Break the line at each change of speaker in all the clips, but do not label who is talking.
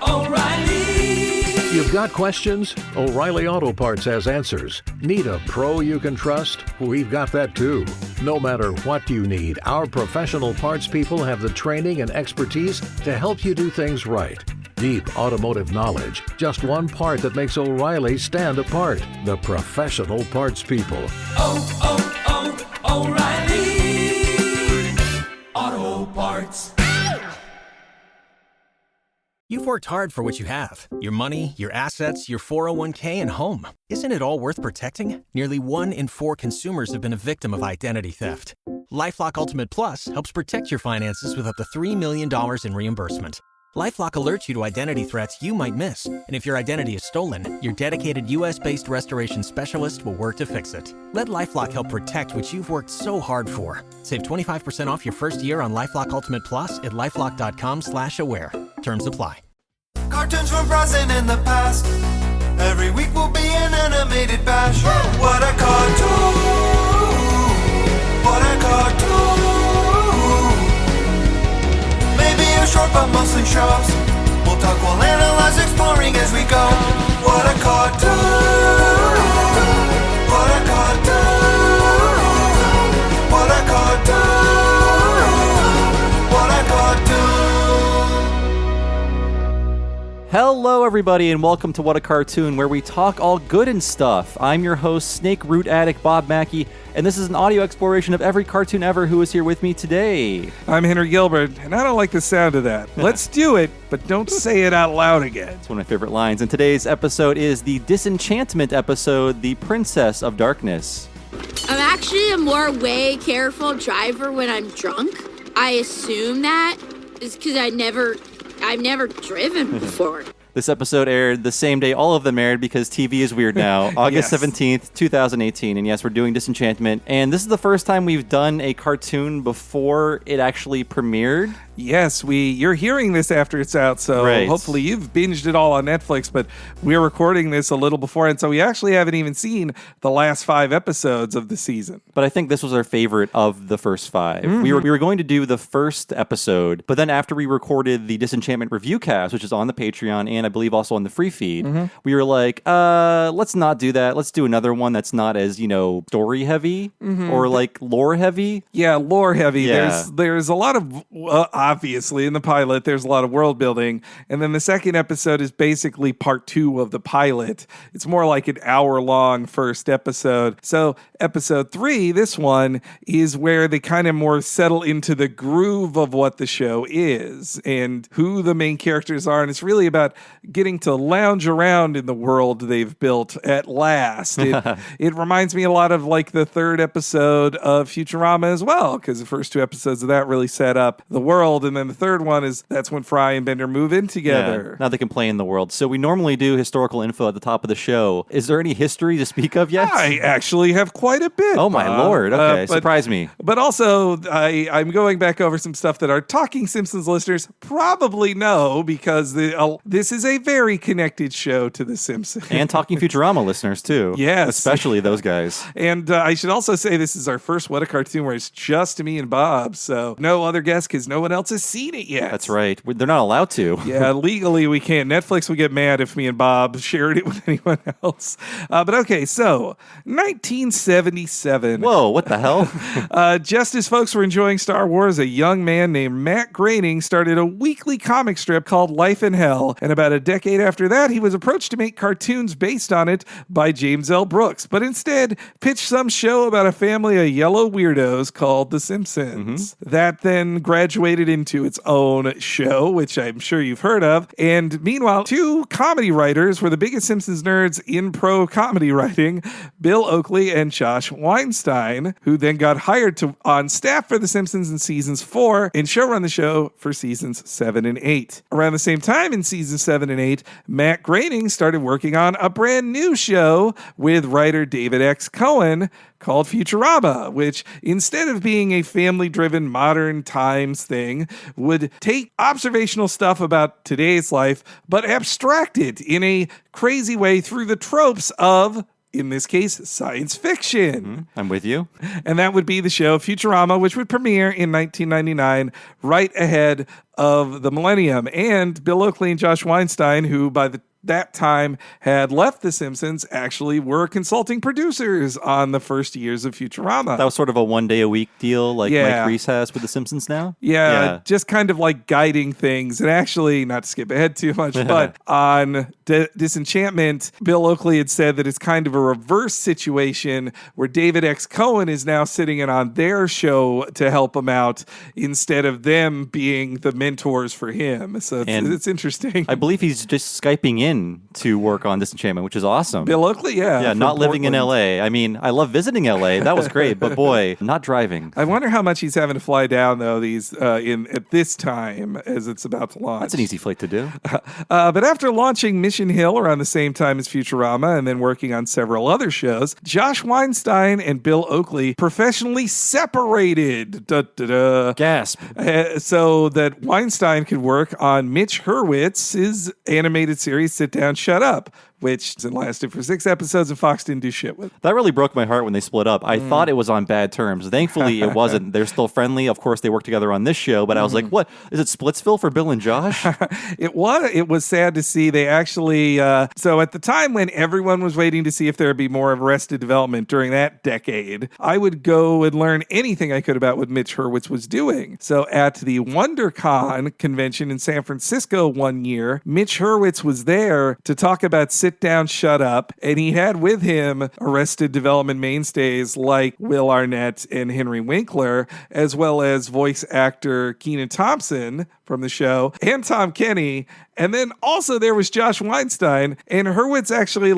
O'Reilly! You've got questions? O'Reilly Auto Parts has answers. Need a pro you can trust? We've got that too. No matter what you need, our professional parts people have the training and expertise to help you do things right. Deep automotive knowledge, just one part that makes O'Reilly stand apart. The professional parts people. O'Reilly Auto Parts.
You've worked hard for what you have. Your money, your assets, your 401k, and home. Isn't it all worth protecting? Nearly 1 in 4 consumers have been a victim of identity theft. LifeLock Ultimate Plus helps protect your finances with up to $3 million in reimbursement. LifeLock alerts you to identity threats you might miss. And if your identity is stolen, your dedicated U.S.-based restoration specialist will work to fix it. Let LifeLock help protect what you've worked so hard for. Save 25% off your first year on LifeLock Ultimate Plus at LifeLock.com/aware. Terms apply.
Cartoons from present and the past. Every week will be an animated bash. What a cartoon! What a cartoon! Maybe a short but mostly shows. We'll talk, we'll analyze, exploring as we go. What a cartoon! What a cartoon! What a cartoon! What a cartoon!
Hello, everybody, and welcome to What a Cartoon, where we talk all good and stuff. I'm your host, Snake Root Addict Bob Mackey, and this is an audio exploration of every cartoon ever who is here with me today.
I'm Henry Gilbert, and I don't like the sound of that. Let's do it, but don't say it out loud again.
It's one of my favorite lines. And today's episode is the Disenchantment episode, The Princess of Darkness.
I'm actually a more way careful driver when I'm drunk. I assume that is because I've never driven before.
This episode aired the same day all of them aired because TV is weird now. August 17th, 2018. And yes, we're doing Disenchantment. And this is the first time we've done a cartoon before it actually premiered.
Yes, you're hearing this after it's out, so hopefully you've binged it all on Netflix, but we're recording this a little before, and so we actually haven't even seen the last 5 episodes of the season.
But I think this was our favorite of the first 5. Mm-hmm. We were going to do the first episode, but then after we recorded the Disenchantment review cast, which is on the Patreon and I believe also on the free feed, we were like, let's not do that. Let's do another one that's not as, story heavy or like lore heavy.
Yeah, lore heavy.
Yeah.
There's a lot of... obviously, in the pilot, there's a lot of world building. And then the second episode is basically part 2 of the pilot. It's more like an hour-long first episode. So episode 3, this one, is where they kind of more settle into the groove of what the show is and who the main characters are. And it's really about getting to lounge around in the world they've built at last. It reminds me a lot of like the 3rd episode of Futurama as well, because the first 2 episodes of that really set up the world. And then the 3rd one that's when Fry and Bender move in together.
Yeah, now they can play in the world. So we normally do historical info at the top of the show. Is there any history to speak of yet?
I actually have quite a bit.
Oh, my Lord. Okay, surprise me.
But also, I'm going back over some stuff that our Talking Simpsons listeners probably know because this is a very connected show to The Simpsons.
And Talking Futurama listeners, too.
Yes.
Especially those guys.
And I should also say this is our first What a Cartoon where it's just me and Bob. So no other guests because no one else has seen it yet.
That's right. They're not allowed to.
Yeah, legally we can't. Netflix would get mad if me and Bob shared it with anyone else. But okay, so 1977.
Whoa, what the hell?
Just as folks were enjoying Star Wars, a young man named Matt Groening started a weekly comic strip called Life in Hell. And about a decade after that, he was approached to make cartoons based on it by James L. Brooks, but instead pitched some show about a family of yellow weirdos called The Simpsons. That then graduated into its own show, which I'm sure you've heard of. And meanwhile, 2 comedy writers were the biggest Simpsons nerds in pro comedy writing, Bill Oakley and Josh Weinstein, who then got hired on staff for The Simpsons in seasons 4 and showrun the show for seasons 7 and 8. Around the same time in seasons 7 and 8, Matt Groening started working on a brand new show with writer David X. Cohen called Futurama, which instead of being a family-driven modern times thing, would take observational stuff about today's life, but abstract it in a crazy way through the tropes of in this case, science fiction.
I'm with you.
And that would be the show Futurama, which would premiere in 1999, right ahead of the millennium. And Bill Oakley and Josh Weinstein, who by that time had left The Simpsons, actually were consulting producers on the first years of Futurama.
That was sort of a one-day-a-week deal like Mike Reese has with The Simpsons now?
Yeah, just kind of like guiding things. And actually, not to skip ahead too much, but on Disenchantment, Bill Oakley had said that it's kind of a reverse situation where David X. Cohen is now sitting in on their show to help him out instead of them being the mentors for him. So it's interesting.
I believe he's just Skyping in to work on Disenchantment, which is awesome.
Bill Oakley,
yeah, not living in LA. I mean, I love visiting LA. That was great, but boy, not driving.
I wonder how much he's having to fly down though. At this time as it's about to launch.
That's an easy flight to do.
But after launching Mission Hill around the same time as Futurama, and then working on several other shows, Josh Weinstein and Bill Oakley professionally separated.
Gasp.
So that Weinstein could work on Mitch Hurwitz's animated series Sit Down, Shut Up, which lasted for 6 episodes and Fox didn't do shit with.
That really broke my heart when they split up. I thought it was on bad terms. Thankfully, it wasn't. They're still friendly. Of course, they work together on this show, but I was like, what? Is it Splitsville for Bill and Josh?
It was sad to see. They actually, so at the time when everyone was waiting to see if there would be more of Arrested Development during that decade, I would go and learn anything I could about what Mitch Hurwitz was doing. So at the WonderCon convention in San Francisco one year, Mitch Hurwitz was there to talk about Sit Down, Shut Up, and he had with him Arrested Development mainstays like Will Arnett and Henry Winkler, as well as voice actor Kenan Thompson from the show, and Tom Kenny. And then also there was Josh Weinstein, and Hurwitz actually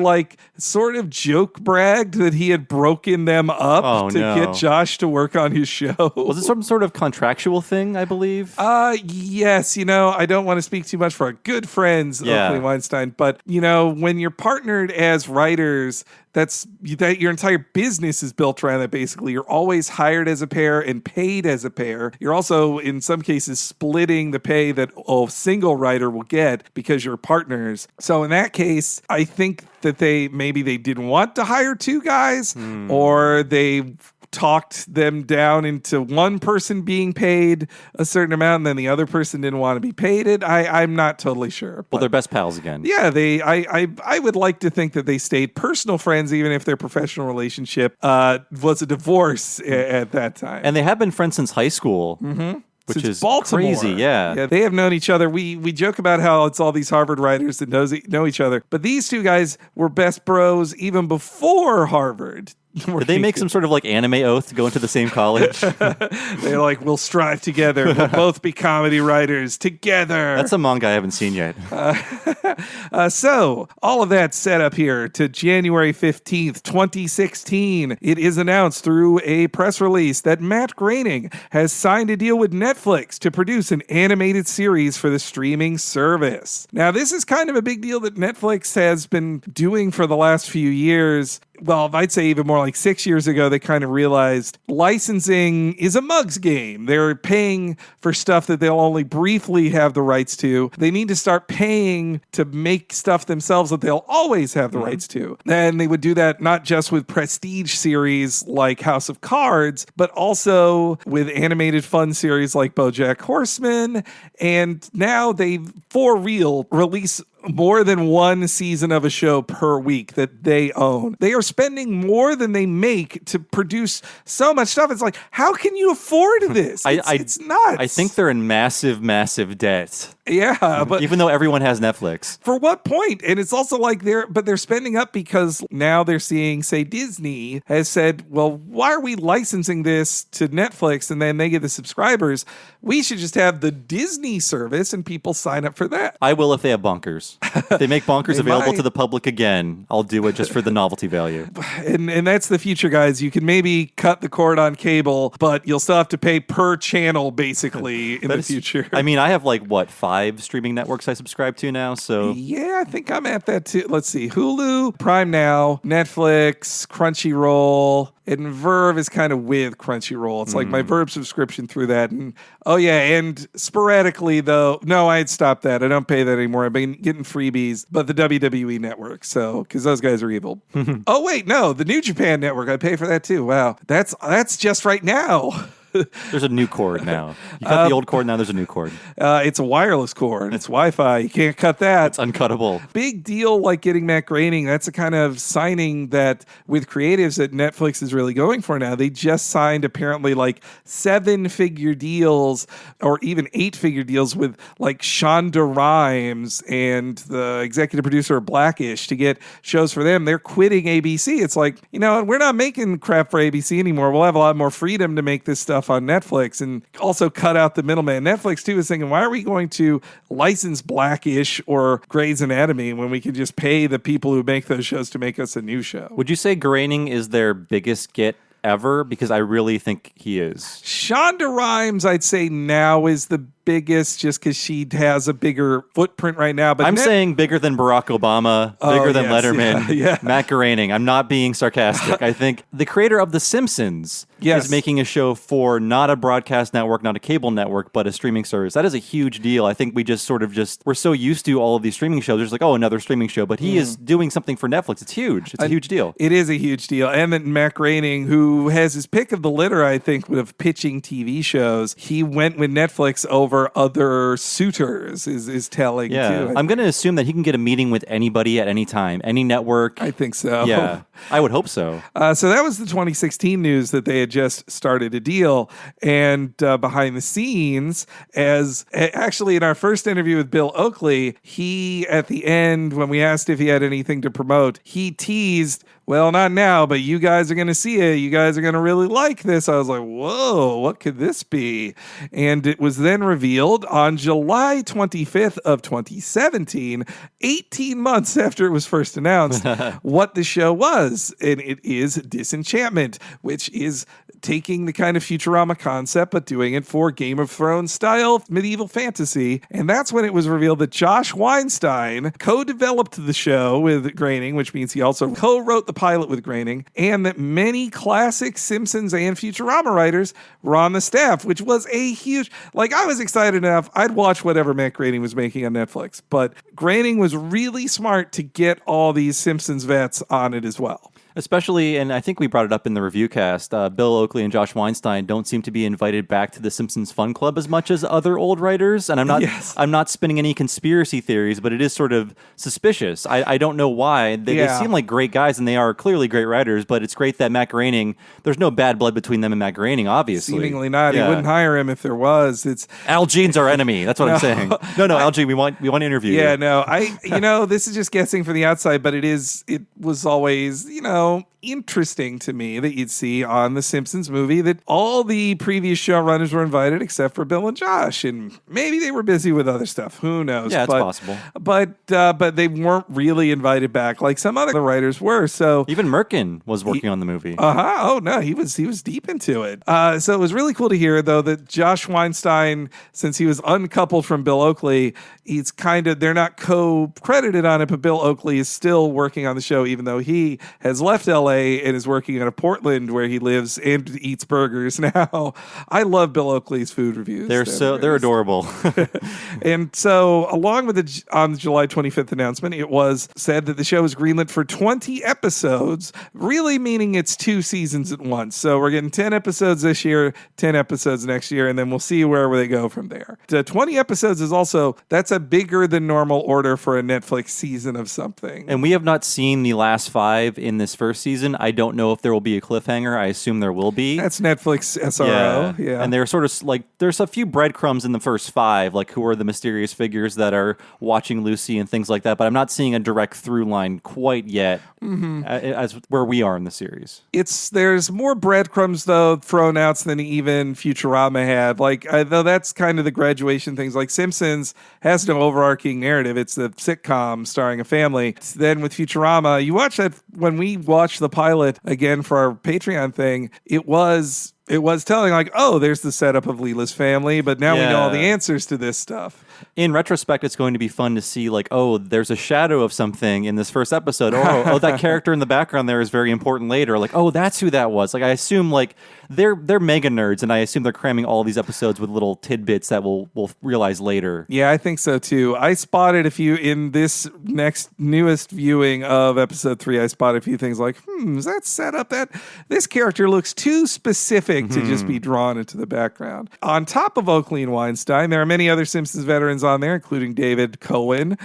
sort of joke bragged that he had broken them up get Josh to work on his show.
Was it some sort of contractual thing, I believe?
Yes. I don't want to speak too much for our good friends, Oakley Weinstein, but when you're partnered as writers, that your entire business is built around that. Basically, you're always hired as a pair and paid as a pair. You're also, in some cases, splitting the pay that a single writer will get because you're partners. So in that case, I think that they didn't want to hire 2 guys, or they talked them down into one person being paid a certain amount and then the other person didn't want to be paid it. I'm not totally sure.
Well, they're best pals again.
Yeah, I would like to think that they stayed personal friends even if their professional relationship was a divorce at that time.
And they have been friends since high school.
Mm-hmm.
Which
Since
is
Baltimore.
crazy, yeah.
They have known each other. We joke about how it's all these Harvard writers that know each other, but these 2 guys were best bros even before Harvard.
Did they make some sort of anime oath to go into the same college?
They're like, we'll strive together. We'll both be comedy writers together.
That's a manga I haven't seen yet.
So all of that set up here to January 15th, 2016. It is announced through a press release that Matt Groening has signed a deal with Netflix to produce an animated series for the streaming service. Now, this is kind of a big deal that Netflix has been doing for the last few years. Well, I'd say even more like 6 years ago, they kind of realized licensing is a mug's game. They're paying for stuff that they'll only briefly have the rights to. They need to start paying to make stuff themselves that they'll always have the rights to. And they would do that not just with prestige series like House of Cards, but also with animated fun series like BoJack Horseman. And now they, for real, release more than one season of a show per week that they own. They are spending more than they make to produce so much stuff. It's like, how can you afford this? It's nuts.
I think they're in massive, massive debt.
Yeah, but
even though everyone has Netflix.
For what point? And it's also like they're spending up because now they're seeing, say, Disney has said, well, why are we licensing this to Netflix and then they get the subscribers? We should just have the Disney service and people sign up for that.
I will if they have bonkers. If they make bonkers available to the public again, I'll do it just for the novelty value.
And that's the future, guys. You can maybe cut the cord on cable, but you'll still have to pay per channel, basically, in the future.
I mean, I have 5 streaming networks I subscribe to now, so...
Yeah, I think I'm at that too. Let's see. Hulu, Prime Now, Netflix, Crunchyroll, And Verve is kind of with Crunchyroll. It's like my Verve subscription through that. And and sporadically, though, no, I had stopped that. I don't pay that anymore. I've been getting freebies, but the WWE Network, because those guys are evil. Oh, wait, no, the New Japan Network. I pay for that too. Wow, that's just right now.
There's a new cord now. You cut the old cord, now there's a new cord.
It's a wireless cord. It's Wi-Fi. You can't cut that.
It's uncuttable.
Big deal like getting Matt Groening. That's a kind of signing that with creatives that Netflix is really going for now. They just signed apparently like 7-figure deals or even 8-figure deals with like Shonda Rhimes and the executive producer of Blackish to get shows for them. They're quitting ABC. It's like, we're not making crap for ABC anymore. We'll have a lot more freedom to make this stuff on Netflix and also cut out the middleman. Netflix too is thinking, why are we going to license Blackish or Grey's Anatomy when we can just pay the people who make those shows to make us a new show?
Would you say Groening is their biggest get ever? Because I really think he is.
Shonda Rhimes, I'd say now is the biggest just because she has a bigger footprint right now. But
I'm saying bigger than Barack Obama, bigger than Letterman,
yeah.
Matt Groening. I'm not being sarcastic. I think the creator of The Simpsons is making a show for not a broadcast network, not a cable network, but a streaming service. That is a huge deal. I think we just we're so used to all of these streaming shows. There's like, another streaming show, but he is doing something for Netflix. It's huge. It's a huge deal.
It is a huge deal. And then Matt Groening, who has his pick of the litter, I think, of pitching TV shows, he went with Netflix over other suitors is telling too.
I'm going to assume that he can get a meeting with anybody at any time, any network.
I think so.
Yeah, I would hope so.
So that was the 2016 news that they had just started a deal. And behind the scenes, as actually in our first interview with Bill Oakley, he at the end, when we asked if he had anything to promote, he teased, well, not now, but you guys are going to see it. You guys are going to really like this. I was like, whoa, what could this be? And it was then revealed on July 25th of 2017, 18 months after it was first announced, what the show was. And it is Disenchantment, which is taking the kind of Futurama concept, but doing it for Game of Thrones style medieval fantasy. And that's when it was revealed that Josh Weinstein co-developed the show with Groening, which means he also co-wrote the pilot with Groening, and that many classic Simpsons and Futurama writers were on the staff, which was a huge, I was excited enough, I'd watch whatever Matt Groening was making on Netflix, but Groening was really smart to get all these Simpsons vets on it as well.
Especially, and I think we brought it up in the review cast, Bill Oakley and Josh Weinstein don't seem to be invited back to the Simpsons Fun Club as much as other old writers. And I'm not spinning any conspiracy theories, but it is sort of suspicious. I don't know why. They seem like great guys, and they are clearly great writers, but it's great that Matt Groening, there's no bad blood between them and Matt Groening, obviously.
Seemingly not. Yeah. He wouldn't hire him if there was. It's
Al Jean's our enemy. That's what I'm saying. No, Al Jean, we want to interview you.
Yeah, no, this is just guessing for the outside, but it was always, interesting to me that you'd see on the Simpsons movie that all the previous showrunners were invited except for Bill and Josh, and maybe they were busy with other stuff. Who knows?
Yeah, it's possible.
But they weren't really invited back like some other writers were. So
even Merkin was working on the movie.
Oh no, he was deep into it. So it was really cool to hear though that Josh Weinstein, since he was uncoupled from Bill Oakley, they're not co-credited on it, but Bill Oakley is still working on the show, even though he has left LA and is working out of Portland where he lives and eats burgers now. I love Bill Oakley's food reviews.
They're adorable.
And so along with on the July 25th announcement, it was said that the show is greenlit for 20 episodes, really meaning it's 2 seasons at once. So we're getting 10 episodes this year, 10 episodes next year, and then we'll see where they go from there. 20 episodes is that's a bigger than normal order for a Netflix season of something.
And we have not seen the last 5 in this first season. I don't know if there will be a cliffhanger. I assume there will be.
That's Netflix SRO. Yeah.
And they're sort of there's a few breadcrumbs in the first 5, like who are the mysterious figures that are watching Lucy and things like that. But I'm not seeing a direct through line quite yet as where we are in the series.
There's more breadcrumbs though thrown out than even Futurama had. Though that's kind of the graduation things. Like Simpsons has no overarching narrative. It's the sitcom starring a family. Then with Futurama, you watch that when we watched the pilot again for our Patreon thing, it was telling there's the setup of Leela's family, but now we know all the answers to this stuff.
In retrospect, it's going to be fun to see, like, oh, there's a shadow of something in this first episode. Oh, that character in the background there is very important later. Like, oh, that's who that was. Like, I assume, like, they're mega nerds, and I assume they're cramming all these episodes with little tidbits that we'll realize later.
Yeah, I think so too. I spotted a few in this newest viewing of episode 3. I spotted a few things like, is that set up that this character looks too specific to just be drawn into the background. On top of Oakley and Weinstein, there are many other Simpsons veterans on there, including David Cohen,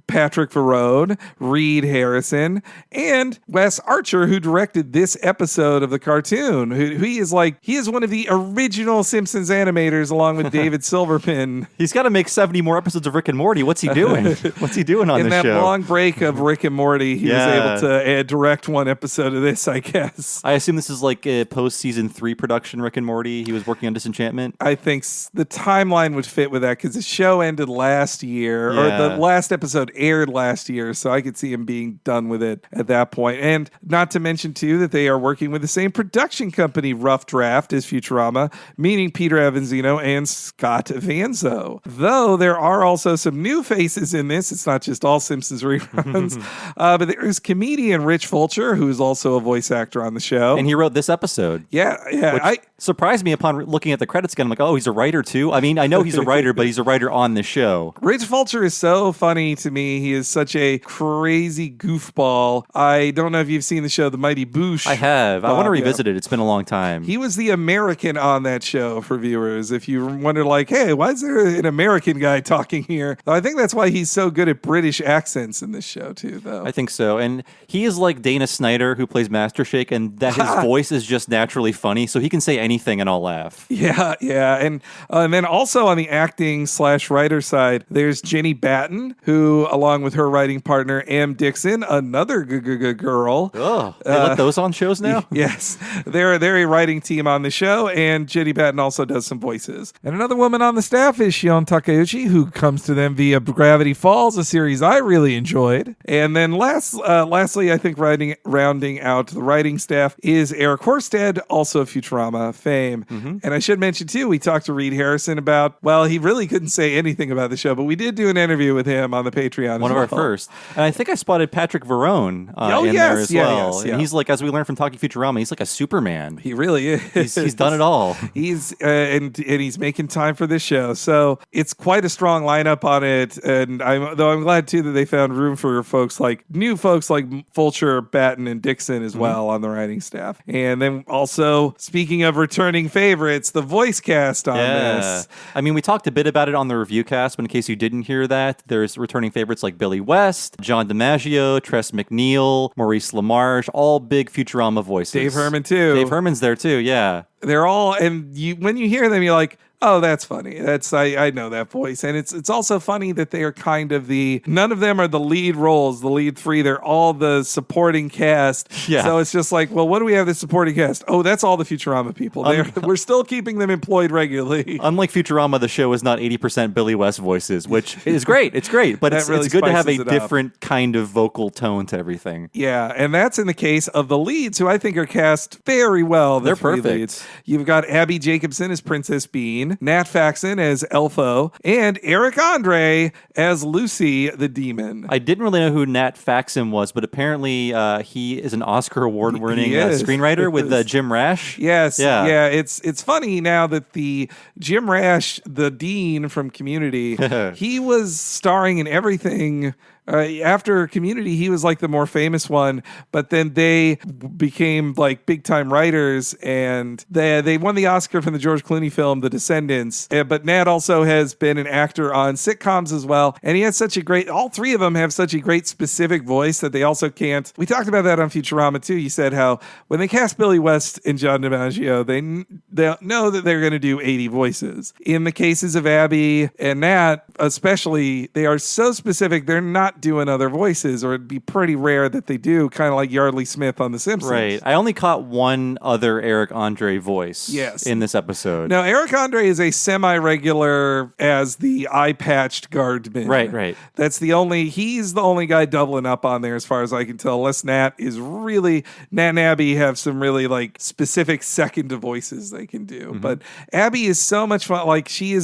Patrick Verrone, Reed Harrison, and Wes Archer, who directed this episode of the cartoon. He is one of the original Simpsons animators, along with David Silverman.
He's got to make 70 more episodes of Rick and Morty. What's he doing? What's he doing on this show?
In that long break of Rick and Morty, he was able to direct one episode of this, I guess.
I assume this is like a post-season 3 production Rick and Morty. He was working on Disenchantment.
I think the timeline would fit with that because the show ended last year, or the last episode aired last year, so I could see him being done with it at that point. And not to mention, too, that they are working with the same production company, Rough Draft, as Futurama, meaning Peter Avanzino and Scott Vanzo. Though there are also some new faces in this. It's not just all Simpsons reruns. But there's comedian Rich Fulcher, who is also a voice actor on the show.
And he wrote this episode.
Yeah.
Which surprised me upon looking at the credits again. I'm like, oh, he's a writer, too? I mean, I know he's a writer, but he's a writer on the show.
Rich Fulcher is so funny to me. He is such a crazy goofball. I don't know if you've seen the show The Mighty Boosh.
I have. I want to revisit it. It's been a long time.
He was the American on that show for viewers. If you wonder, like, hey, why is there an American guy talking here? I think that's why he's so good at British accents in this show, too, though.
I think so. And he is like Dana Snyder, who plays Master Shake, and that his voice is just naturally funny, so he can say anything and I'll laugh.
Yeah. And then also on the acting/writer side, there's Jenny Batten, who, along with her writing partner, Am Dixon, another girl.
Oh, they let those on shows now?
Yes. They're a writing team on the show, and Jenny Batten also does some voices. And another woman on the staff is Shion Takeuchi, who comes to them via Gravity Falls, a series I really enjoyed. And then lastly, I think rounding out the writing staff is Eric Horsted, also Futurama fame. Mm-hmm. And I should mention, too, we talked to Reed Harrison about, well, he really couldn't say anything about the show, but we did do an interview with him on the Patreon.
One of our first. And I think I spotted Patrick Verrone there as well.
Yes.
And he's like, as we learned from Talking Futurama, he's like a Superman.
He really is.
He's done it all.
He's and he's making time for this show. So it's quite a strong lineup on it. And I'm glad, too, that they found room for new folks like Fulcher, Batten, and Dixon as well on the writing staff. And then also, speaking of returning favorites, the voice cast on this.
I mean, we talked a bit about it on the review cast, but in case you didn't hear that, there's returning favorites like Billy West, John DiMaggio, Tress MacNeille, Maurice LaMarche, all big Futurama voices.
Dave Herman, too.
Dave Herman's there, too, yeah.
They're all, and when you hear them, you're like, oh, that's funny. I know that voice. And it's also funny that they are kind of none of them are the lead roles, the lead 3. They're all the supporting cast. Yeah. So it's just like, well, what do we have the supporting cast? Oh, that's all the Futurama people. We're still keeping them employed regularly.
Unlike Futurama, the show is not 80% Billy West voices, which is great. It's great, but it's good to have a different kind of vocal tone to everything.
Yeah, and that's in the case of the leads, who I think are cast very well.
They're perfect.
Leads. You've got Abby Jacobson as Princess Bean, Nat Faxon as Elfo, and Eric Andre as Lucy the Demon.
I didn't really know who Nat Faxon was, but apparently he is an Oscar award-winning screenwriter with Jim Rash.
Yes, yeah. It's funny now that the Jim Rash, the Dean from Community, he was starring in everything. After Community, he was like the more famous one, but then they became like big time writers, and they won the Oscar from the George Clooney film The Descendants. But Nat also has been an actor on sitcoms as well, and he has all 3 of them have such a great specific voice that they also can't. We talked about that on Futurama too. You said how when they cast Billy West and John DiMaggio, they know that they're going to do 80 voices. In the cases of Abby and Nat, especially, they are so specific. They're not not doing other voices, or it'd be pretty rare that they do, kind of like Yardley Smith on The Simpsons.
Right. I only caught one other Eric Andre voice in this episode.
Now, Eric Andre is a semi-regular as the eye-patched guardman.
Right.
He's the only guy doubling up on there as far as I can tell, unless Nat and Abby have some really like specific second voices they can do.
Mm-hmm.
But Abby is so much fun. Like she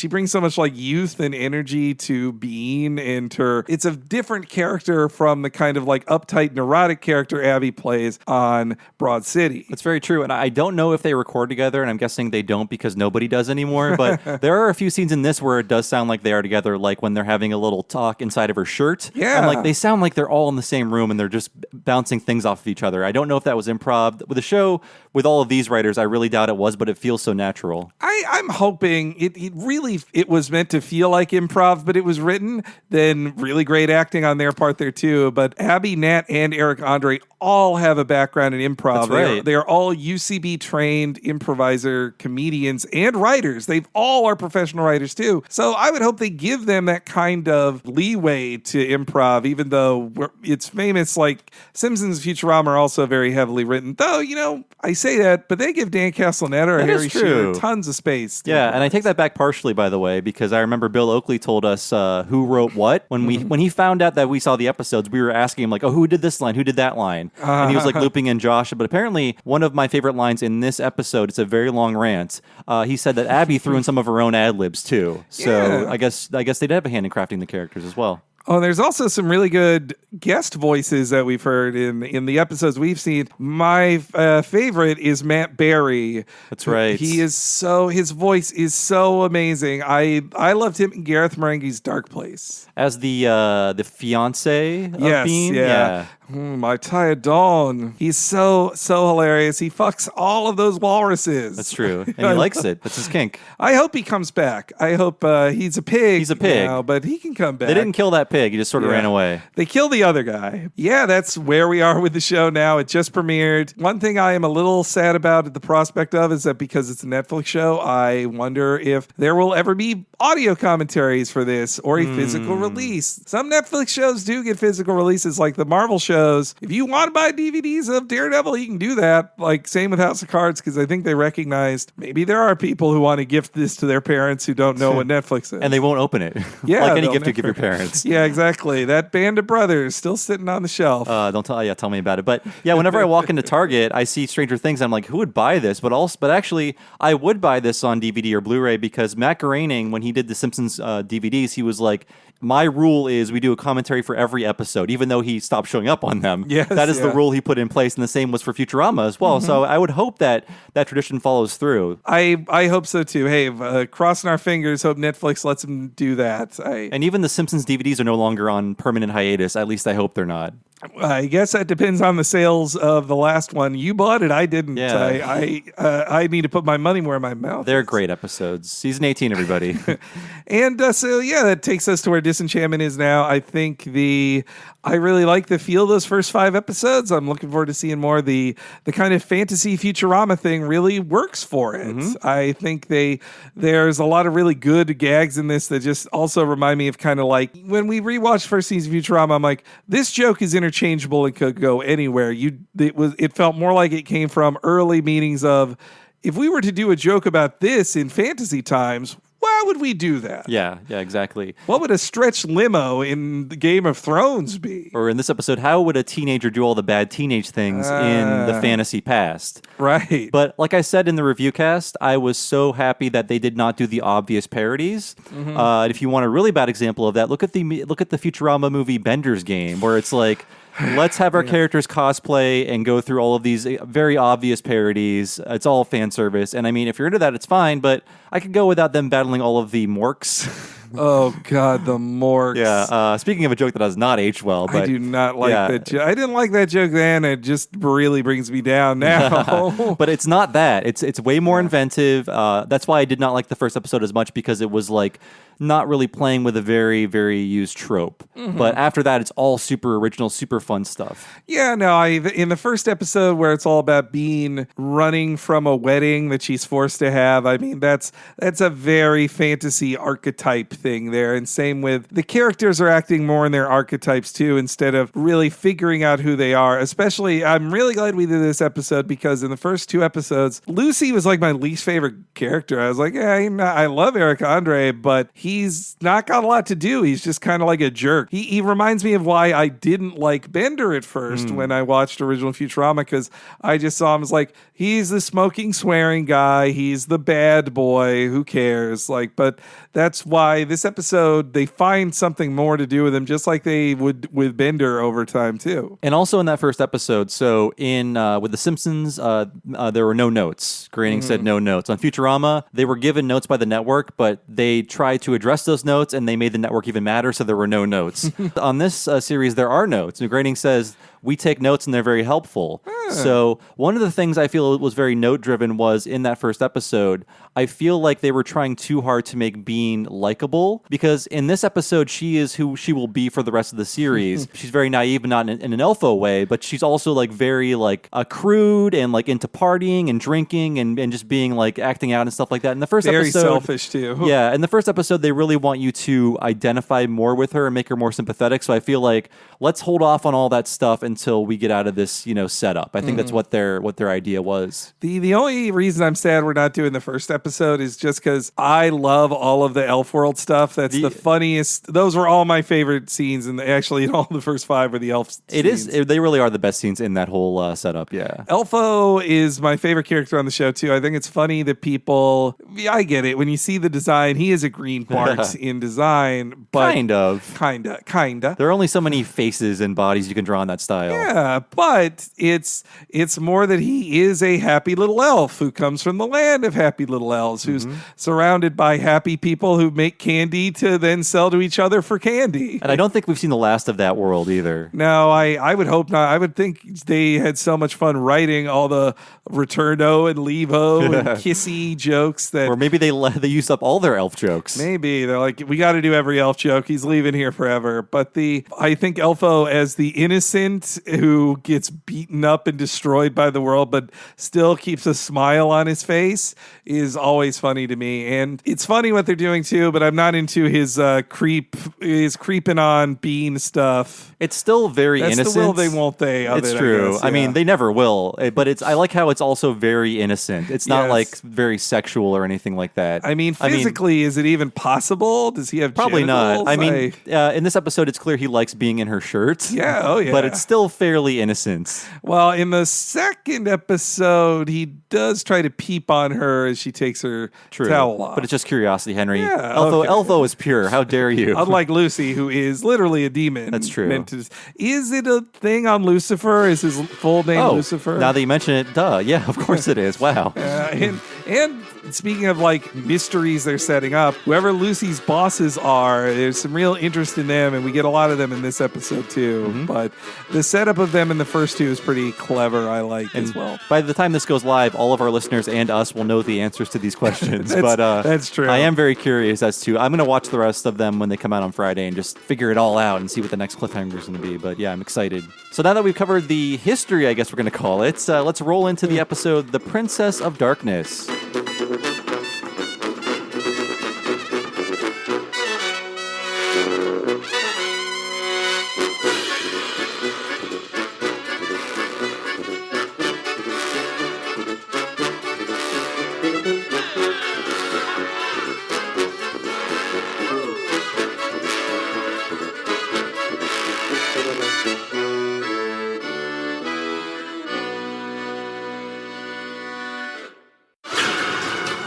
brings so much like youth and energy to being, and it's a different character from the kind of like uptight neurotic character Abby plays on Broad City.
That's very true. And I don't know if they record together, and I'm guessing they don't because nobody does anymore. But there are a few scenes in this where it does sound like they are together, like when they're having a little talk inside of her shirt.
Yeah.
And like they sound like they're all in the same room and they're just bouncing things off of each other. I don't know if that was improv. With the show, with all of these writers, I really doubt it was, but it feels so natural.
I'm hoping it was meant to feel like improv, but it was written, then really great acting on their part there too. But Abby, Nat, and Eric Andre all have a background in improv.
That's right.
They are all UCB trained improviser comedians and writers. They all are professional writers too. So I would hope they give them that kind of leeway to improv, even though it's famous. Like Simpsons, Futurama are also very heavily written. Though, I say that, but they give Dan Castellaneta or Harry Shearer tons of space.
Yeah, and I take that back partially, by the way, because I remember Bill Oakley told us who wrote what. When he found out that we saw the episodes, we were asking him, like, oh, who did this line? Who did that line? And he was like looping in Josh. But apparently, one of my favorite lines in this episode, it's a very long rant. He said that Abby threw in some of her own ad-libs, too. So
Yeah.
I guess they did have a hand in crafting the characters as well.
Oh, and there's also some really good guest voices that we've heard in the episodes we've seen. My favorite is Matt Berry.
That's right.
His voice is so amazing. I loved him in Gareth Marenghi's Dark Place.
As the fiance of Bean?
Yeah. My tired dawn. He's so hilarious. He fucks all of those walruses.
That's true. And he likes it. That's his kink.
I hope he comes back. I hope he's a pig.
He's a pig.
Now, but he can come back.
They didn't kill that pig. He just sort of ran away.
They killed the other guy. Yeah, that's where we are with the show now. It just premiered. One thing I am a little sad about the prospect of is that because it's a Netflix show, I wonder if there will ever be audio commentaries for this or a physical release. Some Netflix shows do get physical releases, like the Marvel shows. If you want to buy DVDs of Daredevil, you can do that. Like, same with House of Cards, because I think they recognized maybe there are people who want to gift this to their parents who don't know what Netflix is.
And they won't open it.
Yeah,
like any gift you give your parents.
Yeah, exactly. That Band of Brothers still sitting on the shelf.
Tell me about it. But yeah, whenever I walk into Target, I see Stranger Things. I'm like, who would buy this? But actually, I would buy this on DVD or Blu-ray because Matt Groening, when he did the Simpsons DVDs, he was like, my rule is we do a commentary for every episode, even though he stopped showing up on them.
Yes,
that is the rule he put in place, and the same was for Futurama as well. So I would hope that tradition follows through.
I hope so too. Hey, crossing our fingers, hope Netflix lets them do that.
And even the Simpsons DVDs are no longer on permanent hiatus. At least I hope they're not.
I guess that depends on the sales of the last one. You bought it, I didn't.
Yeah.
I need to put my money where my mouth
They're
is.
great episodes. Season 18, everybody.
And that takes us to where Disenchantment is now. I really like the feel of those first 5 episodes. I'm looking forward to seeing more. The kind of fantasy Futurama thing really works for it. I think there's a lot of really good gags in this that just also remind me of kind of like when we rewatched first season of Futurama, I'm like, this joke is interchangeable and could go anywhere. It felt more like it came from early meetings of, if we were to do a joke about this in fantasy times, why would we do that?
Yeah, exactly.
What would a stretched limo in the Game of Thrones be?
Or in this episode, how would a teenager do all the bad teenage things in the fantasy past?
Right.
But like I said in the review cast, I was so happy that they did not do the obvious parodies. If you want a really bad example of that, look at the Futurama movie Bender's Game, where it's like, let's have our characters cosplay and go through all of these very obvious parodies. It's all fan service. And I mean, if you're into that, it's fine, but I could go without them battling all of the Morks.
Oh, God, the Morks.
Yeah. Speaking of a joke that does not age well. But
I do not like that joke. I didn't like that joke then. It just really brings me down now.
But it's not that. It's way more inventive. That's why I did not like the first episode as much, because it was like not really playing with a very, very used trope. But after that, it's all super original, super fun stuff.
Yeah, no, in the first episode where it's all about Bean running from a wedding that she's forced to have, I mean, that's a very fantasy archetype thing there. And same with the characters are acting more in their archetypes too, instead of really figuring out who they are. Especially, I'm really glad we did this episode because in the first 2 episodes, Lucy was like my least favorite character. I was like, yeah, I love Eric Andre, but he's not got a lot to do. He's just kind of like a jerk. He reminds me of why I didn't like Bender at first when I watched original Futurama, because I just saw him as like, he's the smoking, swearing guy. He's the bad boy. Who cares? Like, but that's why this episode, they find something more to do with him, just like they would with Bender over time too.
And also in that first episode, so in with The Simpsons, there were no notes. Groening said no notes. On Futurama, they were given notes by the network, but they tried to address those notes, and they made the network even madder, so there were no notes. On this series, there are notes. Groening says, we take notes and they're very helpful. So one of the things I feel was very note-driven was in that first episode, I feel like they were trying too hard to make Bean likable, because in this episode, she is who she will be for the rest of the series. She's very naive, but not in an Elfo way, but she's also like very like crude and like into partying and drinking and just being like acting out and stuff like that. In the first
Very
episode,
selfish too.
Yeah, in the first episode, they really want you to identify more with her and make her more sympathetic. So I feel like let's hold off on all that stuff until we get out of this, setup. I think that's what their idea was.
The only reason I'm sad we're not doing the first episode is just because I love all of the Elf World stuff. That's the funniest. Those were all my favorite scenes, and actually in all the first 5 were the Elf scenes.
They really are the best scenes in that whole setup, yeah.
Elfo is my favorite character on the show, too. I think it's funny that people... Yeah, I get it. When you see the design, he is a green part in design, but... Kinda.
There are only so many faces and bodies you can draw in that style.
Yeah, but it's more that he is a happy little elf who comes from the land of happy little elves, who's surrounded by happy people who make candy to then sell to each other for candy.
And I don't think we've seen the last of that world either.
No, I would hope not. I would think they had so much fun writing all the Returno and Levo and kissy jokes that...
Or maybe they used up all their elf jokes.
Maybe. They're like, we got to do every elf joke. He's leaving here forever. But I think Elfo as the innocent who gets beaten up and destroyed by the world, but still keeps a smile on his face is always funny to me. And it's funny what they're doing too, but I'm not into his creeping on Bean stuff.
It's still very innocent.
That's the will they, won't they.
It's true.
Guess,
I mean, they never will, but I like how it's also very innocent. It's not like very sexual or anything like that.
I mean, physically, is it even possible? Does he have
probably
genitals?
not. I mean, in this episode, it's clear he likes being in her shirt.
Yeah, oh yeah.
But it's still fairly innocent.
Well, in the second episode, he does try to peep on her as she takes her towel off.
But it's just curiosity, Henry.
Yeah,
Elfo is pure. How dare you?
Unlike Lucy, who is literally a demon.
That's true.
Is it a thing on Lucifer? Is his full name Lucifer?
Now that you mention it, duh. Yeah, of course it is. Wow.
And speaking of like mysteries they're setting up, whoever Lucy's bosses are, there's some real interest in them, and we get a lot of them in this episode too. But the setup of them in the first 2 is pretty clever, I like as well.
By the time this goes live, all of our listeners and us will know the answers to these questions.
That's true.
I am very curious as to, I'm going to watch the rest of them when they come out on Friday and just figure it all out and see what the next cliffhanger is going to be. But yeah, I'm excited. So now that we've covered the history, I guess we're going to call it, let's roll into the episode, The Princess of Darkness.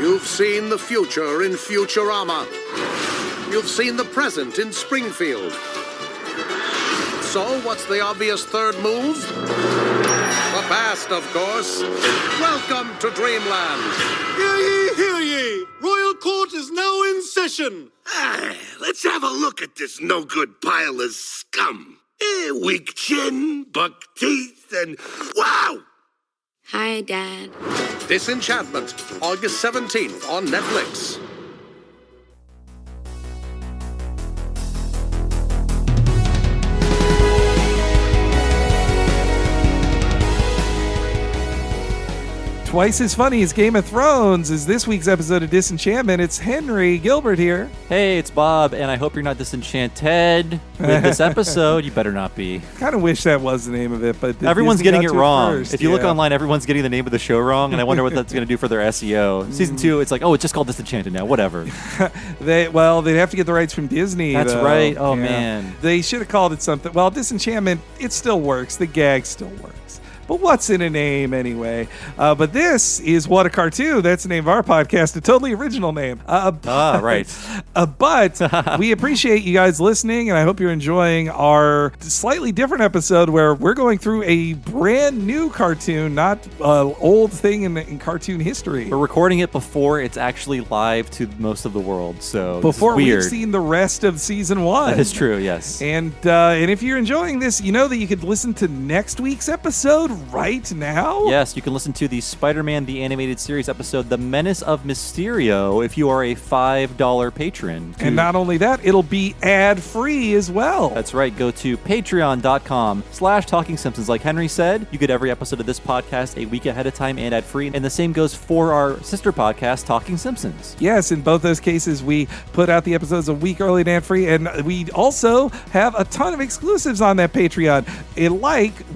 You've seen the future in Futurama. You've seen the present in Springfield. So, what's the obvious third move? The past, of course. Welcome to Dreamland.
Hear ye, hear ye! Royal Court is now in session.
Let's have a look at this no-good pile of scum. Weak chin, buck teeth, and wow!
Hi, Dad.
Disenchantment, August 17th on Netflix.
Twice as funny as Game of Thrones is this week's episode of Disenchantment. It's Henry Gilbert here.
Hey, it's Bob, and I hope you're not disenchanted with this episode. You better not be.
Kind of wish that was the name of it, but
everyone's getting it wrong.
First.
If you look online, everyone's getting the name of the show wrong, and I wonder what that's going to do for their SEO. Season 2, it's like, oh, it's just called Disenchanted now. Whatever.
They'd have to get the rights from Disney.
That's
though.
right. Oh, man.
They should have called it something. Well, Disenchantment, it still works. The gag still works. But what's in a name anyway? But this is What a Cartoon. That's the name of our podcast, a totally original name.
Right.
But we appreciate you guys listening, and I hope you're enjoying our slightly different episode where we're going through a brand new cartoon, not an old thing in cartoon history.
We're recording it before it's actually live to most of the world, so
before
we've
seen the rest of season 1.
That is true, yes.
And if you're enjoying this, you know that you could listen to next week's episode right now?
Yes, you can listen to the Spider-Man the Animated Series episode, The Menace of Mysterio, if you are a $5 patron.
And not only that, it'll be ad-free as well.
That's right. Go to patreon.com/TalkingSimpsons. Like Henry said, you get every episode of this podcast a week ahead of time and ad-free. And the same goes for our sister podcast, Talking Simpsons.
Yes, in both those cases, we put out the episodes a week early and ad-free. And we also have a ton of exclusives on that Patreon.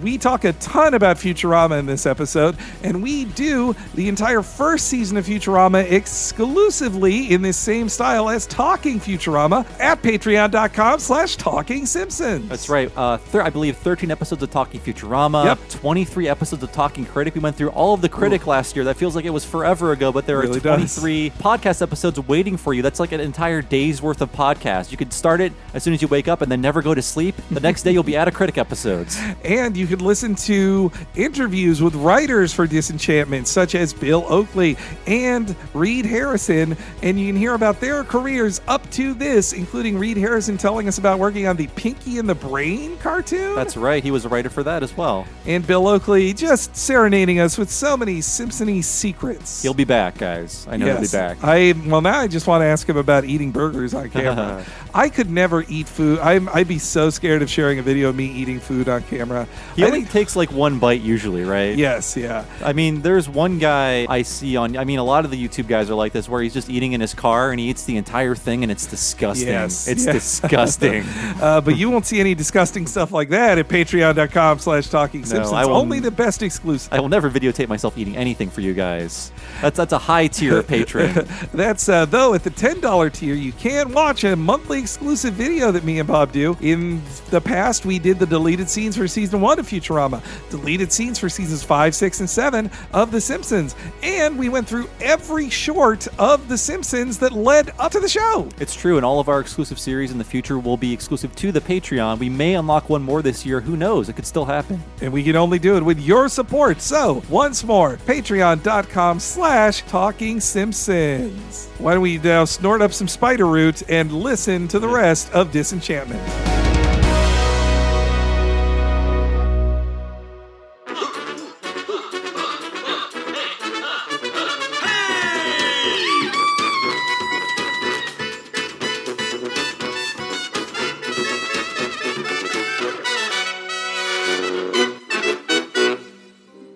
We talk a ton about Futurama in this episode, and we do the entire first season of Futurama exclusively in this same style as Talking Futurama at patreon.com/Talking Simpsons.
That's right. I believe 13 episodes of Talking Futurama, 23 episodes of Talking Critic. We went through all of the Critic last year. That feels like it was forever ago, but there are 23 podcast episodes waiting for you. That's like an entire day's worth of podcasts. You could start it as soon as you wake up and then never go to sleep. The next day you'll be out of Critic episodes.
And you could listen to interviews with writers for Disenchantment, such as Bill Oakley and Reed Harrison, and you can hear about their careers up to this, including Reed Harrison telling us about working on the Pinky and the Brain cartoon.
That's right. He was a writer for that as well.
And Bill Oakley just serenading us with so many Simpson-y secrets.
He'll be back, guys. I know he'll be back.
Now I just want to ask him about eating burgers on camera. I could never eat food. I'd be so scared of sharing a video of me eating food on camera.
He only takes like one bite usually, right?
Yes, yeah.
I mean, there's one guy I see a lot of the YouTube guys are like this, where he's just eating in his car and he eats the entire thing, and it's disgusting.
Yes.
It's disgusting.
But you won't see any disgusting stuff like that at patreon.com/Talking Simpsons. Only the best exclusive.
I will never videotape myself eating anything for you guys. That's a high tier patron.
That's though at the $10 tier, you can watch a monthly exclusive video that me and Bob do. In the past, we did the deleted scenes for season 1 of Futurama, deleted scenes for seasons 5, 6, and 7 of The Simpsons, and we went through every short of The Simpsons that led up to the show.
It's true, and all of our exclusive series in the future will be exclusive to the Patreon. We may unlock one more this year. Who knows? It could still happen.
And we can only do it with your support. So, once more, patreon.com/Talking Simpsons. Why don't we now snort up some spider root and listen to the rest of Disenchantment.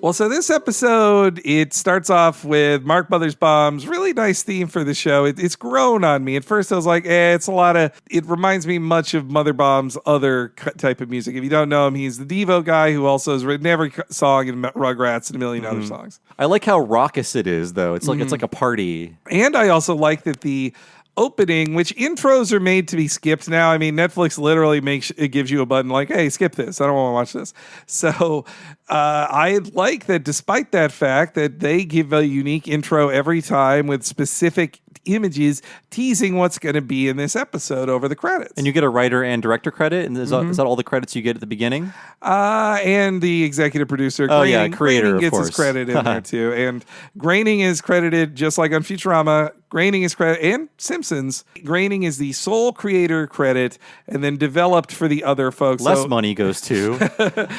Well, so this episode, it starts off with Mark Mothersbaum's really nice theme for the show. It's grown on me. At first, I was like, it reminds me much of Mothersbaum's other type of music. If you don't know him, he's the Devo guy who also has written every song in Rugrats and a million other songs.
I like how raucous it is, though. It's like a party.
And I also like that the opening, which intros are made to be skipped now. I mean, Netflix literally gives you a button like, hey, skip this. I don't want to watch this. So I like that despite that fact that they give a unique intro every time with specific images teasing what's going to be in this episode over the credits.
And you get a writer and director credit? And is that all the credits you get at the beginning?
And the executive producer.
Creator,
Groening gets
of course.
his credit in there too. And Groening is credited just like on Futurama. Groening is credited, and Simpsons. Groening is the sole creator credit, and then developed for the other folks.
Less money goes to.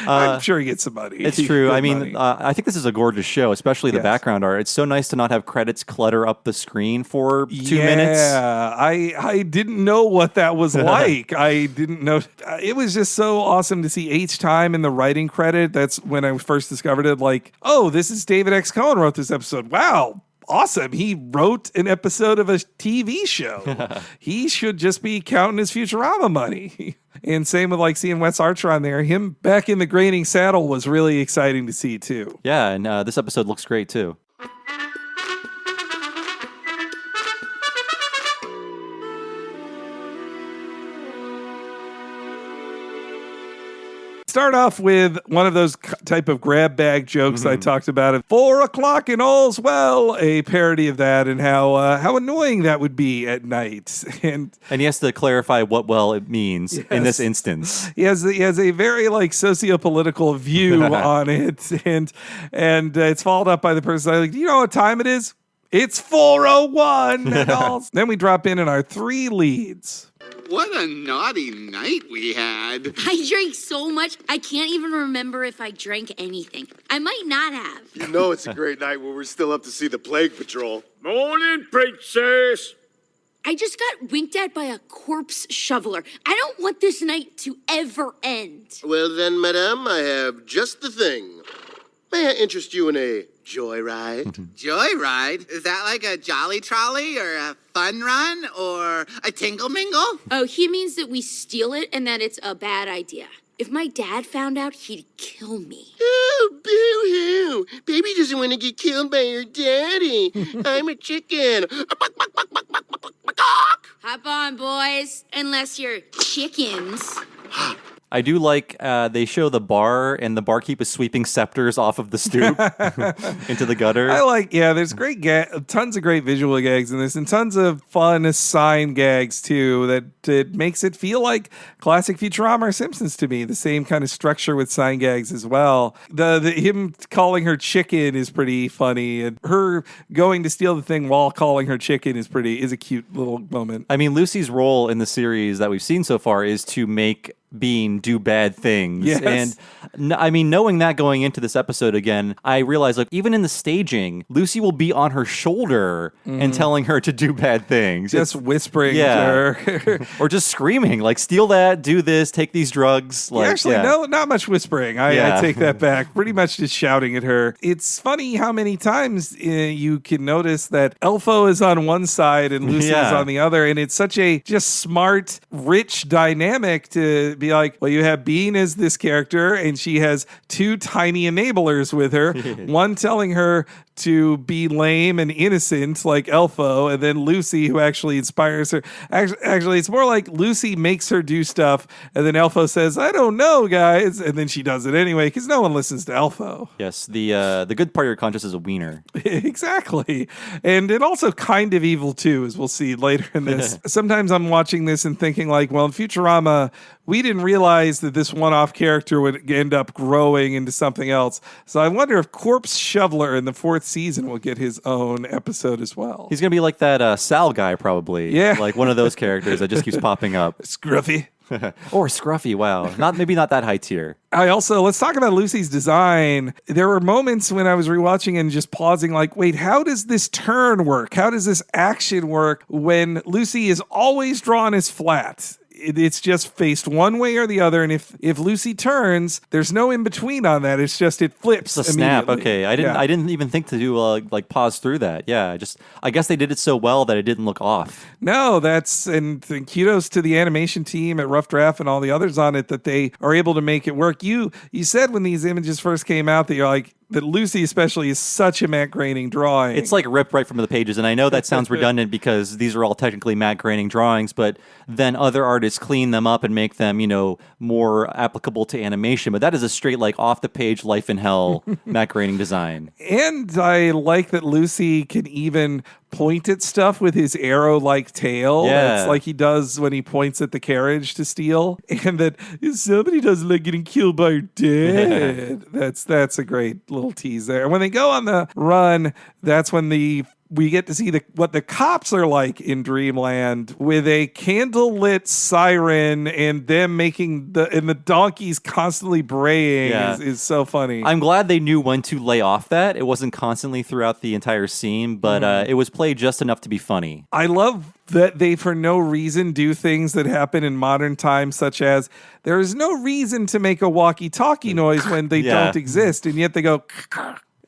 I'm sure he gets some money.
It's true. I mean, I think this is a gorgeous show, especially the background art. It's so nice to not have credits clutter up the screen for for 2 minutes.
Yeah, I didn't know what that was like. I didn't know. It was just so awesome to see each time in the writing credit. That's when I first discovered it. Like, oh, this is David X. Cohen wrote this episode. Wow. Awesome. He wrote an episode of a TV show. He should just be counting his Futurama money. And same with like seeing Wes Archer on there. Him back in the Groening saddle was really exciting to see too.
Yeah, and this episode looks great too.
Start off with one of those type of grab bag jokes I talked about at 4 o'clock and all's well, a parody of that and how annoying that would be at night. And
he has to clarify what well it means in this instance.
He has a very like socio-political view on it, and it's followed up by the person like, do you know what time it is? It's 4:01 and all. Then we drop in our 3 leads.
What a naughty night we had.
I drank so much, I can't even remember if I drank anything. I might not have.
You know it's a great night when we're still up to see the Plague Patrol.
Morning, princess.
I just got winked at by a corpse shoveler. I don't want this night to ever end.
Well then, madame, I have just the thing. May I interest you in a joyride?
Joyride? Is that like a jolly trolley or a fun run or a tingle mingle?
Oh, he means that we steal it and that it's a bad idea. If my dad found out, he'd kill me.
Oh, boo-hoo. Baby doesn't want to get killed by her daddy. I'm a chicken.
Hop on, boys. Unless you're chickens.
I do like they show the bar, and the barkeep is sweeping scepters off of the stoop into the gutter.
I like, there's great tons of great visual gags in this, and tons of fun sign gags too. That it makes it feel like classic Futurama or Simpsons to me. The same kind of structure with sign gags as well. The him calling her chicken is pretty funny, and her going to steal the thing while calling her chicken is a cute little moment.
I mean, Lucy's role in the series that we've seen so far is to make Bean do bad things.
Yes.
And I mean, knowing that going into this episode again, I realized like even in the staging, Lucy will be on her shoulder and telling her to do bad things.
Just whispering to her.
Or just screaming, like, steal that, do this, take these drugs. Like,
no, not much whispering. I take that back. Pretty much just shouting at her. It's funny how many times you can notice that Elfo is on one side and Lucy is on the other. And it's such a just smart, rich dynamic to be like, well, you have Bean as this character, and she has 2 tiny enablers with her. One telling her to be lame and innocent like Elfo, and then Lucy who actually inspires her. Actually, it's more like Lucy makes her do stuff, and then Elfo says, I don't know, guys, and then she does it anyway, because no one listens to Elfo.
Yes, the good part of your conscience is a wiener.
Exactly. And it also kind of evil too, as we'll see later in this. Sometimes I'm watching this and thinking like, well, in Futurama, we didn't realize that this one-off character would end up growing into something else. So I wonder if Corpse Shoveler in the 4th season will get his own episode as well.
He's going to be like that Sal guy, probably.
Yeah.
Like one of those characters that just keeps popping up.
Scruffy.
Or Scruffy, wow. Maybe not that high tier.
Let's talk about Lucy's design. There were moments when I was rewatching and just pausing like, wait, how does this turn work? How does this action work when Lucy is always drawn as flat? It's just faced one way or the other, and if Lucy turns, there's no in between on that. It's just it flips.
It's a snap. Okay, I didn't even think to do like pause through that. Yeah, I guess they did it so well that it didn't look off.
No, and kudos to the animation team at Rough Draft and all the others on it that they are able to make it work. You said when these images first came out that you're like, that Lucy especially is such a Matt Groening drawing.
It's like ripped right from the pages, and I know that sounds redundant because these are all technically Matt Groening drawings, but then other artists clean them up and make them, more applicable to animation. But that is a straight, like, off-the-page Life in Hell Matt Groening design.
And I like that Lucy can even point at stuff with his arrow-like tail.
Yeah.
It's like he does when he points at the carriage to steal. And that somebody doesn't like getting killed by her dad. That's a great little tease there. And when they go on the run, that's when the we get to see what the cops are like in Dreamland with a candlelit siren and them making the donkeys constantly braying is so funny.
I'm glad they knew when to lay off that. It wasn't constantly throughout the entire scene, but it was played just enough to be funny.
I love that they, for no reason, do things that happen in modern times, such as there is no reason to make a walkie-talkie noise when they don't exist, and yet they go...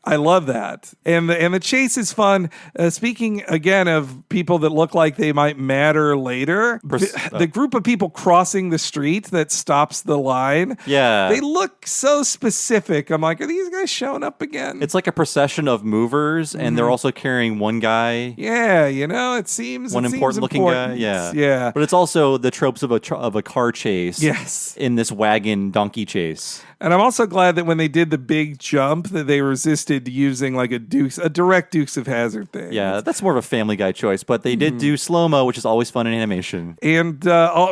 I love that. And the chase is fun. Speaking again of people that look like they might matter later, the group of people crossing the street that stops the line, they look so specific. I'm like, are these guys showing up again?
It's like a procession of movers, and they're also carrying one guy.
Yeah, it seems
one important looking guy. Yeah. But it's also the tropes of a car chase in this wagon donkey chase.
And I'm also glad that when they did the big jump that they resisted using like a direct Dukes of Hazzard thing.
Yeah, that's more of a Family Guy choice, but they did do slow-mo, which is always fun in animation.
And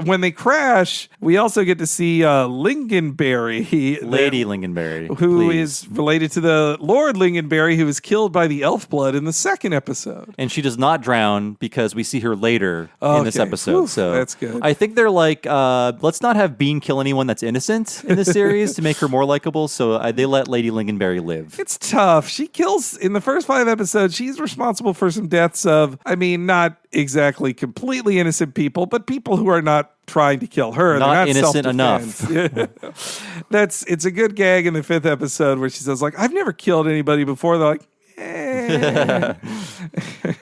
when they crash, we also get to see Lingonberry.
Lady Lingonberry.
Who is related to the Lord Lingonberry, who was killed by the elf blood in the second episode.
And she does not drown because we see her later in this episode. So
that's good.
I think they're like, let's not have Bean kill anyone that's innocent in this series to make her more likable, so they let Lady Lingonberry live.
It's tough. She kills, in the first 5 episodes, she's responsible for some deaths of, not exactly completely innocent people, but people who are not trying to kill her.
Not
They're not
innocent enough.
It's a good gag in the 5th episode where she says, like, I've never killed anybody before. They're like,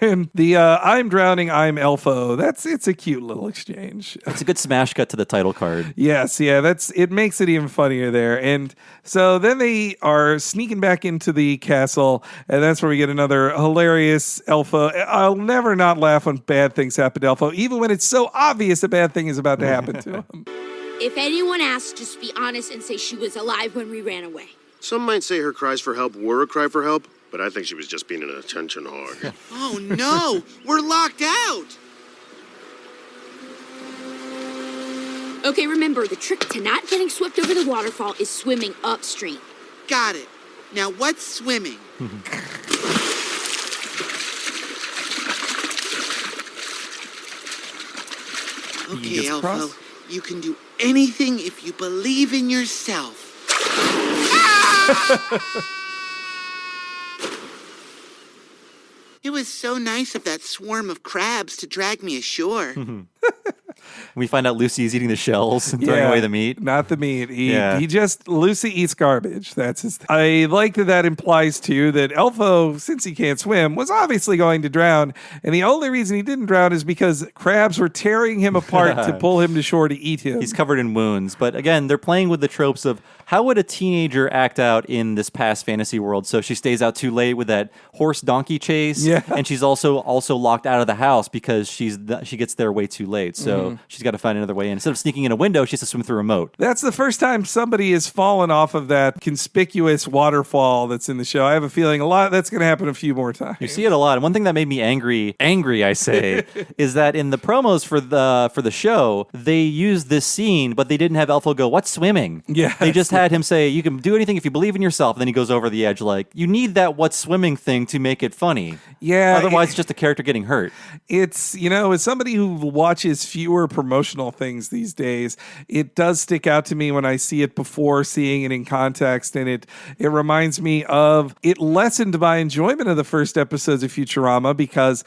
and the I'm drowning, I'm Elfo. It's a cute little exchange.
It's a good smash cut to the title card.
Yes, it makes it even funnier there. And so then they are sneaking back into the castle, and that's where we get another hilarious Elfo. I'll never not laugh when bad things happen to Elfo, even when it's so obvious a bad thing is about to happen to him.
If anyone asks, just be honest and say she was alive when we ran away.
Some might say her cries for help were a cry for help, but I think she was just being an attention hog.
Oh no, we're locked out.
Okay, remember, the trick to not getting swept over the waterfall is swimming upstream.
Got it. Now what's swimming? Okay, Elfo, you can do anything if you believe in yourself. It was so nice of that swarm of crabs to drag me ashore.
We find out Lucy is eating the shells and throwing away the meat.
Not the meat. Lucy eats garbage. That's his thing. I like that implies, too, that Elfo, since he can't swim, was obviously going to drown. And the only reason he didn't drown is because crabs were tearing him apart to pull him to shore to eat him.
He's covered in wounds. But again, they're playing with the tropes of how would a teenager act out in this past fantasy world? So she stays out too late with that horse donkey chase.
Yeah.
And she's also locked out of the house because she gets there way too late. So she's got to find another way in. Instead of sneaking in a window, she has to swim through a moat.
That's the first time somebody has fallen off of that conspicuous waterfall that's in the show. I have a feeling that's going to happen a few more times.
You see it a lot. And one thing that made me angry, I say, is that in the promos for the show, they used this scene, but they didn't have Elfo go, "What's swimming?"
Yeah.
They just had him say, "You can do anything if you believe in yourself." And then he goes over the edge like, you need that "what's swimming" thing to make it funny.
Yeah.
Otherwise, it's just a character getting hurt.
It's, as somebody who watches fewer promotional things these days, it does stick out to me when I see it before seeing it in context, and it reminds me of, it lessened my enjoyment of the first episodes of Futurama because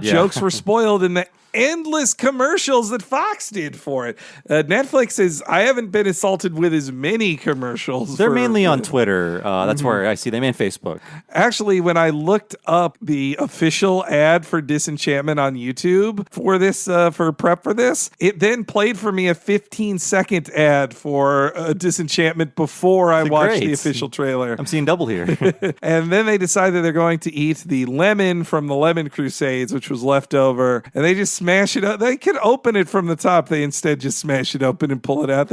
jokes were spoiled in the endless commercials that Fox did for it. Netflix I haven't been assaulted with as many commercials.
They're mainly on Twitter. That's where I see them, and Facebook.
Actually, when I looked up the official ad for Disenchantment on YouTube for this, for prep for this, it then played for me a 15-second ad for Disenchantment before I watched the official trailer.
I'm seeing double here.
And then they decided they're going to eat the lemon from the Lemon Crusades, which was left over, and they just smash it up. They could open it from the top. They instead just smash it open and pull it out.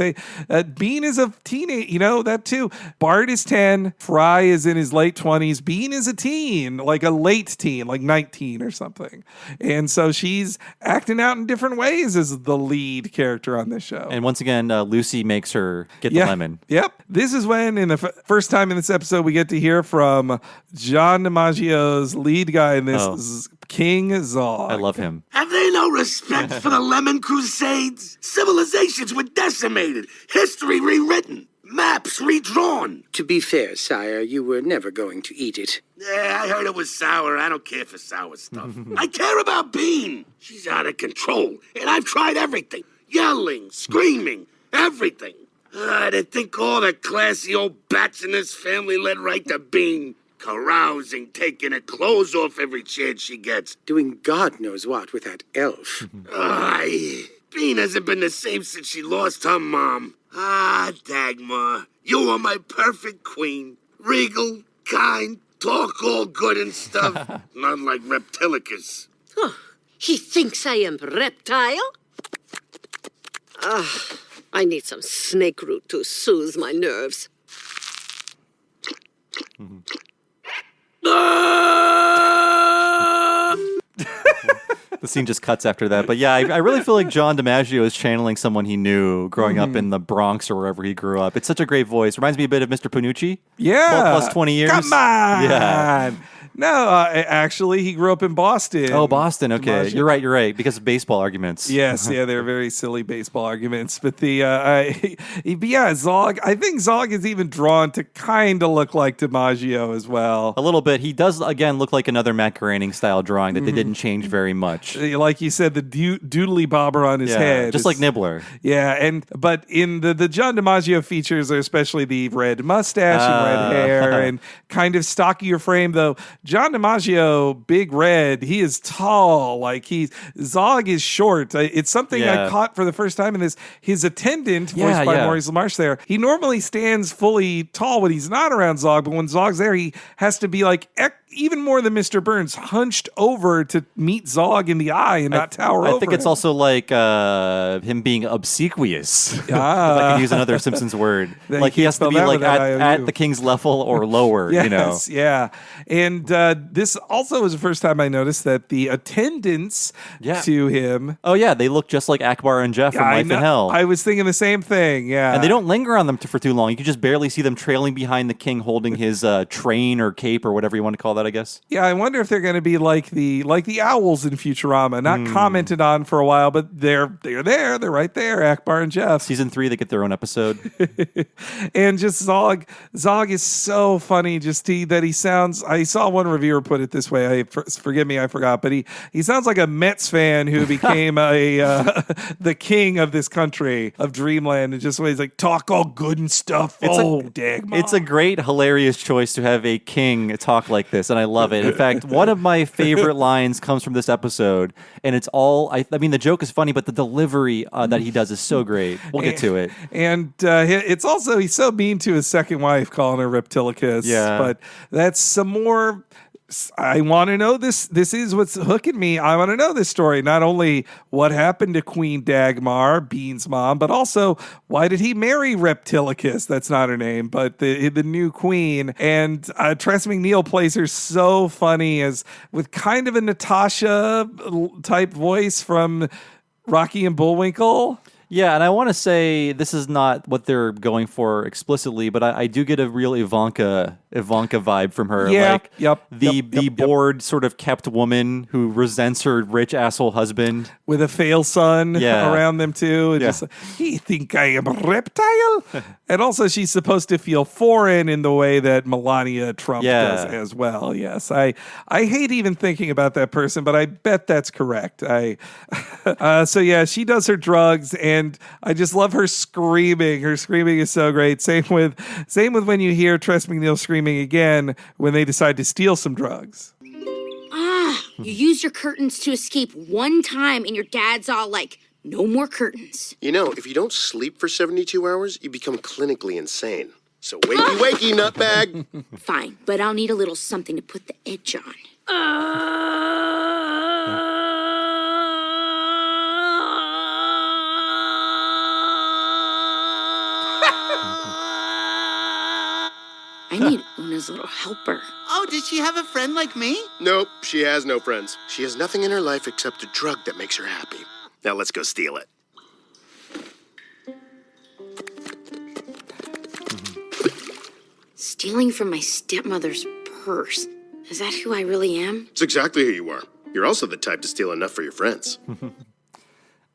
Bean is a teenage, that too. Bart is 10. Fry is in his late 20s. Bean is a teen, like a late teen, like 19 or something. And so she's acting out in different ways as the lead character on this show.
And once again, Lucy makes her get the lemon.
Yep. This is when, in the first time in this episode, we get to hear from John DiMaggio's lead guy in this, King Zog.
I love him.
Have they no respect for the Lemon Crusades? Civilizations were decimated, history rewritten, maps redrawn.
To be fair, sire, you were never going to eat it.
Yeah, I heard it was sour. I don't care for sour stuff. I care about Bean. She's out of control, and I've tried everything. Yelling, screaming, everything. To think all the classy old bats in this family led right to Bean. Carousing, taking her clothes off every chance she gets.
Doing God knows what with that elf.
Bean hasn't been the same since she lost her mom. Dagmar, you are my perfect queen. Regal, kind, talk all good and stuff. Not like Reptilicus.
Oh, he thinks I am reptile? I need some snake root to soothe my nerves.
The scene just cuts after that. But yeah, I really feel like John DiMaggio is channeling someone he knew growing up in the Bronx or wherever he grew up. It's such a great voice. Reminds me a bit of Mr. Panucci.
Yeah.
Plus 20 years.
Come on.
Yeah.
No, actually, he grew up in Boston.
Oh, Boston. Okay. You're right. Because of baseball arguments.
Yes. Yeah, they're very silly baseball arguments. But Zog, I think Zog is even drawn to kind of look like DiMaggio as well.
A little bit. He does, again, look like another Matt Groening style drawing that they didn't change very much.
Like you said, the doodly bobber on his head.
Just like Nibbler.
Yeah, but in the John DiMaggio features are especially the red mustache and red hair and kind of stockier frame, though. John DiMaggio, big red, he is tall. Like Zog is short. It's something I caught for the first time in this. His attendant, voiced by Maurice LaMarche there, he normally stands fully tall when he's not around Zog, but when Zog's there, he has to be like even more than Mr. Burns, hunched over to meet Zog in the eye and not tower over
I think it's
him.
Also like him being obsequious. If I can use another Simpsons word. Like he has to be like at the king's level or lower,
Yes, yeah. And this also was the first time I noticed that the attendants to him...
Oh, yeah, they look just like Akbar and Jeff from Life in Hell.
I was thinking the same thing, yeah.
And they don't linger on them for too long. You can just barely see them trailing behind the king holding his train or cape or whatever you want to call that, I guess.
Yeah, I wonder if they're going to be like the owls in Futurama, not commented on for a while, but they're there. They're right there, Akbar and Jeff.
Season 3, they get their own episode.
And just Zog is so funny. Just that he sounds. I saw one reviewer put it this way. Forgive me, I forgot, but he sounds like a Mets fan who became the king of this country of Dreamland, and just ways like talk all good and stuff. Dagmar.
It's a great, hilarious choice to have a king talk like this, and I love it. In fact, one of my favorite lines comes from this episode, and it's all. I mean, the joke is funny, but the delivery that he does is so great. We'll get to it.
And it's also he's so mean to his second wife, calling her Reptilicus.
Yeah,
but that's some more. I want to know this. This is what's hooking me. I want to know this story. Not only what happened to Queen Dagmar, Bean's mom, but also why did he marry Reptilicus? That's not her name, but the new queen. And Tress MacNeille plays her so funny with kind of a Natasha type voice from Rocky and Bullwinkle.
Yeah, and I want to say this is not what they're going for explicitly, but I do get a real Ivanka vibe from her.
Yeah,
the bored, sort of kept woman who resents her rich asshole husband.
With a fail son around them too. And just, he think I am a reptile? And also she's supposed to feel foreign in the way that Melania Trump does as well. Yes, I hate even thinking about that person, but I bet that's correct. So yeah, she does her drugs, and I just love her screaming. Her screaming is so great. Same with when you hear Tress MacNeille screaming again when they decide to steal some drugs.
You use your curtains to escape one time, and your dad's all like, no more curtains.
You know, if you don't sleep for 72 hours, you become clinically insane. So wakey, wakey, nutbag.
Fine, but I'll need a little something to put the edge on. I need Una's little helper.
Oh, does she have a friend like me?
Nope, she has no friends. She has nothing in her life except a drug that makes her happy. Now let's go steal it.
Stealing from my stepmother's purse. Is that who I really am?
It's exactly who you are. You're also the type to steal enough for your friends.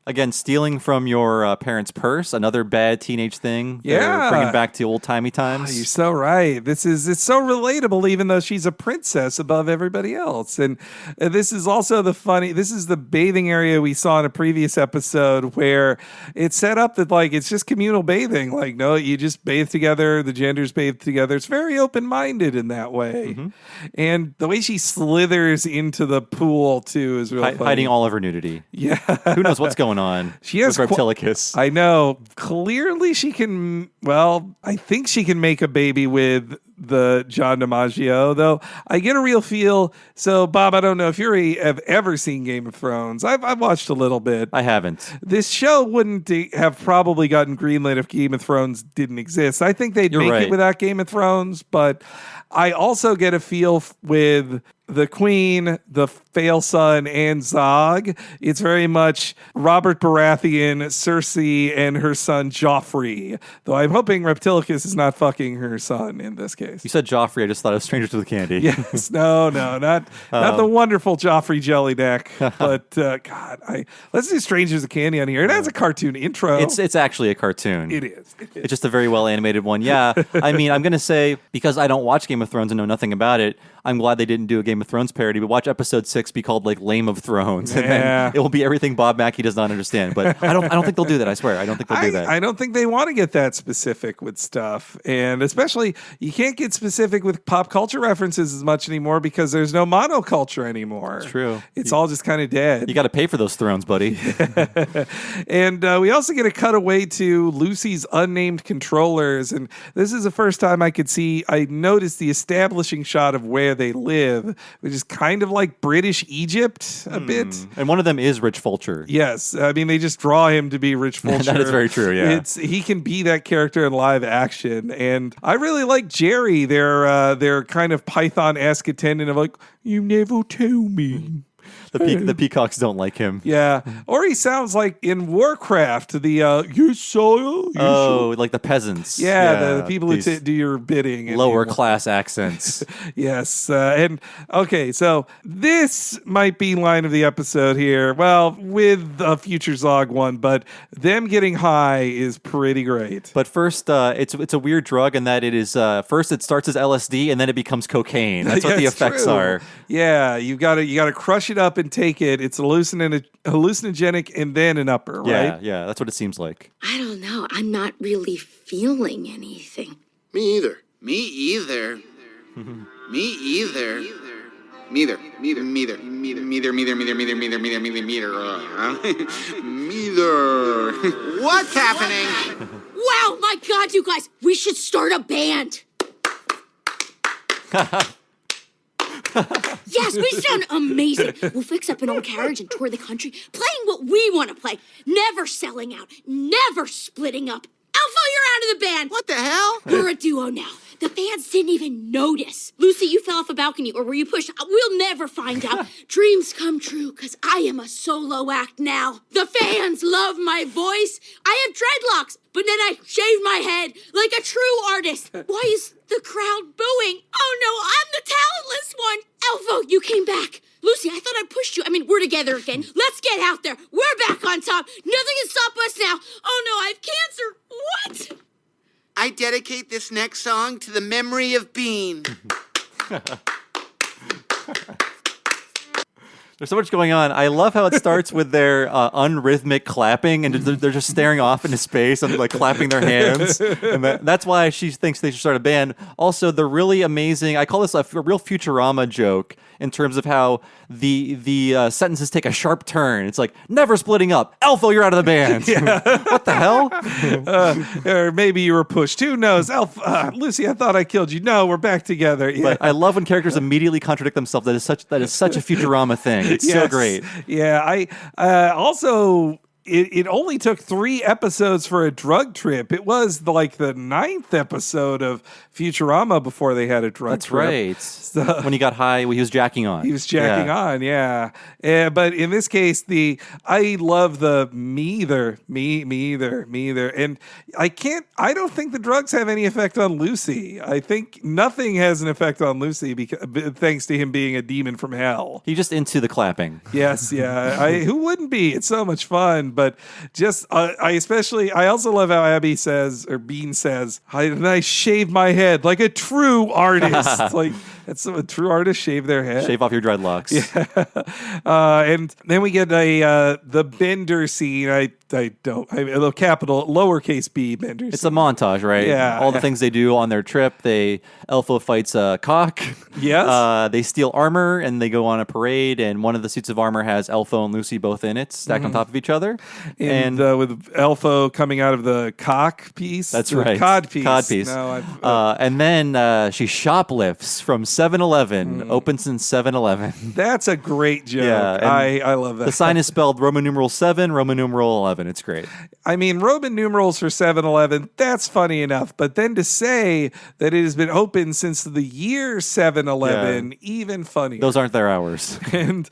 Again, stealing from your parents' purse, another bad teenage thing.
Yeah.
Bringing back to old-timey
Oh,
times.
you're so right. It's so relatable, even though she's a princess above everybody else. And this is also this is the bathing area we saw in a previous episode where it's set up that like, it's just communal bathing. Like, no, you just bathe together. The genders bathe together. It's very open-minded in that way. Mm-hmm. And the way she slithers into the pool too is really funny.
Hiding all of her nudity.
Yeah.
Who knows what's going on?
She has
with Reptilicus.
I know. Clearly she can, well, I think she can make a baby with the John DiMaggio, though I get a real feel. So, Bob, I don't know if have ever seen Game of Thrones. I've watched a little bit.
I haven't.
This show wouldn't have probably gotten greenlit if Game of Thrones didn't exist. I think they'd make it without Game of Thrones, but I also get a feel with the Queen, the Fail Son, and Zog. It's very much Robert Baratheon, Cersei, and her son Joffrey. Though I'm hoping Reptilicus is not fucking her son in this case.
You said Joffrey. I just thought it was Strangers with Candy.
Yes, not the wonderful Joffrey Jellyneck. But God, let's do Strangers with Candy on here. It has a cartoon intro.
It's actually a cartoon.
It is.
It's just a very well animated one. Yeah, I mean, I'm gonna say because I don't watch Game of Thrones and know nothing about it, I'm glad they didn't do a Game of Thrones parody, but watch episode 6 be called like Lame of Thrones, and then it will be everything Bob Mackey does not understand. But I don't think they'll do that. I swear, I don't think they'll do that.
I don't think they want to get that specific with stuff, and especially you can't get specific with pop culture references as much anymore because there's no monoculture anymore.
It's true.
It's all just kind of dead.
You got to pay for those thrones, buddy.
And we also get a cutaway to Lucy's unnamed controllers, and this is the first time I noticed the establishing shot of where they live, which is kind of like British Egypt a bit.
And one of them is Rich Fulcher.
Yes. I mean, they just draw him to be Rich Fulcher.
That is very true, yeah.
He can be that character in live action. And I really like Jerry, their kind of Python-esque attendant of like, you never tell me.
The peacocks don't like him.
Yeah. Or he sounds like in Warcraft, you saw.
Like the peasants.
Yeah, the people who do your bidding.
Lower class accents.
Yes. And okay, so this might be line of the episode here. Well, with a future Zog one, but them getting high is pretty great.
But first, it's a weird drug in that it is, first it starts as LSD and then it becomes cocaine. That's what the effects are.
Yeah, you gotta crush it up and take it. It's hallucinogenic and then an upper, right?
Yeah, that's what it seems like.
I don't know. I'm not really feeling anything.
Me either.
Me either. Me either. Meter. What's happening?
Wow, my God, you guys, we should start a band. Yes, we sound amazing. We'll fix up an old carriage and tour the country, playing what we want to play. Never selling out, never splitting up. Elfo, you're out of the band.
What the hell?
We're a duo now. The fans didn't even notice. Lucy, you fell off a balcony, or were you pushed? We'll never find out. Dreams come true, because I am a solo act now. The fans love my voice. I have dreadlocks, but then I shave my head like a true artist. Why is the crowd booing? Oh no, I'm the talentless one. Elfo, you came back. Lucy, I thought I pushed you. I mean, we're together again. Let's get out there. We're back on top. Nothing can stop us now. Oh no, I have cancer. What?
I dedicate this next song to the memory of Bean.
There's so much going on. I love how it starts with their unrhythmic clapping, and they're just staring off into space and like clapping their hands. And that's why she thinks they should start a band. Also, the really amazing, I call this a real Futurama joke in terms of how the sentences take a sharp turn. It's like, never splitting up. Elfo, you're out of the band. What the hell?
Or maybe you were pushed. Who knows? Lucy, I thought I killed you. No, we're back together. Yeah.
But I love when characters immediately contradict themselves. That is such a Futurama thing. It's so great.
Yeah, I also it only took 3 episodes for a drug trip. It was like the 9th episode of Futurama before they had a drug
That's
trip.
right.
So,
when he got high, he was jacking on.
He was jacking on, yeah. But in this case, I love the me either. And I don't think the drugs have any effect on Lucy. I think nothing has an effect on Lucy thanks to him being a demon from hell.
He's just into the clapping.
Yes, yeah. Who wouldn't be? It's so much fun. But just, I also love how Abby says, or Bean says, I shave my head like a true artist. Like, that's a true artist shave their head.
Shave off your dreadlocks.
Yeah. And then we get the Bender scene. Lowercase b Bender scene.
It's a montage, right?
Yeah.
All the things they do on their trip. Elfo fights a cock.
Yes.
They steal armor and they go on a parade. And one of the suits of armor has Elfo and Lucy both in it, stacked on top of each other.
And with Elfo coming out of the cock piece.
That's right.
Cod piece.
No, and then she shoplifts from 7-Eleven, opens in 7-Eleven.
That's a great joke.
Yeah,
I love that.
The sign is spelled Roman numeral 7, Roman numeral 11. It's great.
I mean, Roman numerals for 7-Eleven, that's funny enough. But then to say that it has been open since the year 7-Eleven, even funnier.
Those aren't their hours.
And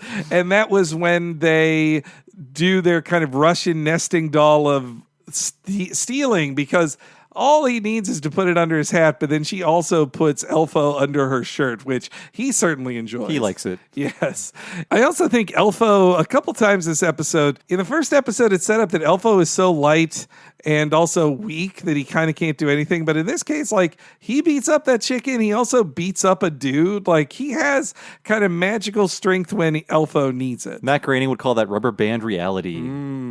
that was when they do their kind of Russian nesting doll of stealing, because all he needs is to put it under his hat, but then she also puts Elfo under her shirt, which he certainly enjoys.
He likes it.
Yes. I also think Elfo, a couple times this episode, in the first episode, it's set up that Elfo is so light and also weak that he kind of can't do anything. But in this case, like, he beats up that chicken. He also beats up a dude. Like, he has kind of magical strength when Elfo needs it.
Matt Groening would call that rubber band reality.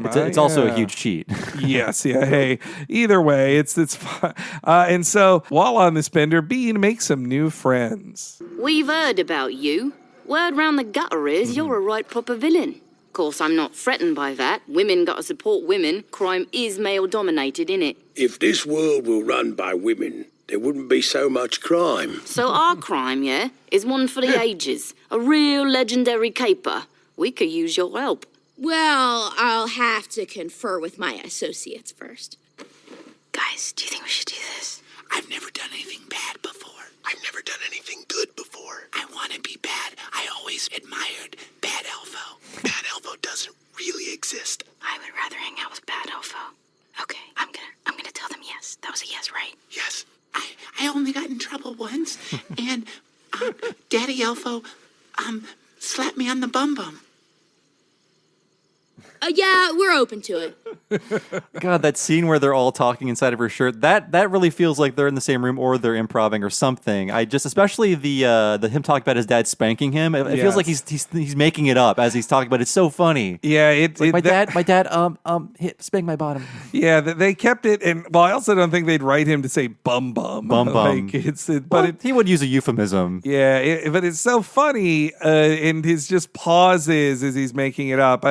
It's also a huge cheat.
Yes, yeah. Hey, either way, it's fun. And so, while on this bender, Bean makes some new friends.
We've heard about you. Word round the gutter is you're a right proper villain. Of course, I'm not threatened by that. Women gotta support women. Crime is male-dominated, innit?
If this world were run by women, there wouldn't be so much crime.
So our crime, yeah, is one for the ages. A real legendary caper. We could use your help. Well, I'll have to confer with my associates first. Guys, do you think we should do this?
I've never done anything bad before.
I've never done anything good before.
I want to be bad. I always admired Bad Elfo.
Bad Elfo doesn't really exist.
I would rather hang out with Bad Elfo. Okay, I'm gonna tell them yes. That was a yes, right?
Yes.
I only got in trouble once, and Daddy Elfo slapped me on the bum.
Yeah, we're open to it.
God, that scene where they're all talking inside of her shirt, that really feels like they're in the same room or they're improvising or something. Especially the him talking about his dad spanking him. It feels like he's making it up as he's talking, but it's so funny.
Yeah,
my dad spanked my bottom.
Yeah, they kept it, and I also don't think they'd write him to say bum. Like,
he would use a euphemism.
Yeah, but it's so funny, and his just pauses as he's making it up.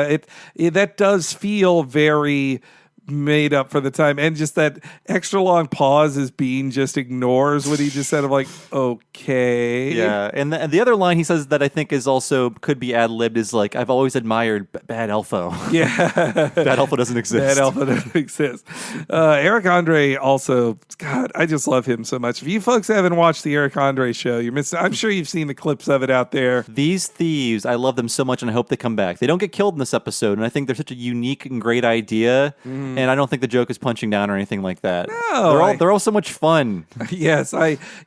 That does feel very made up for the time, and just that extra long pause as Bean just ignores what he just said of like, okay.
Yeah, and the other line he says that I think is also could be ad-libbed is like, I've always admired Bad Elfo.
Yeah.
Bad Elfo doesn't exist.
Bad Elfo doesn't exist. Eric Andre also, God, I just love him so much. If you folks haven't watched the Eric Andre show, you're missing. I'm sure you've seen the clips of it out there.
These thieves, I love them so much and I hope they come back. They don't get killed in this episode, and I think they're such a unique and great idea. And I don't think the joke is punching down or anything like that.
No,
they're all so much fun.
Yes,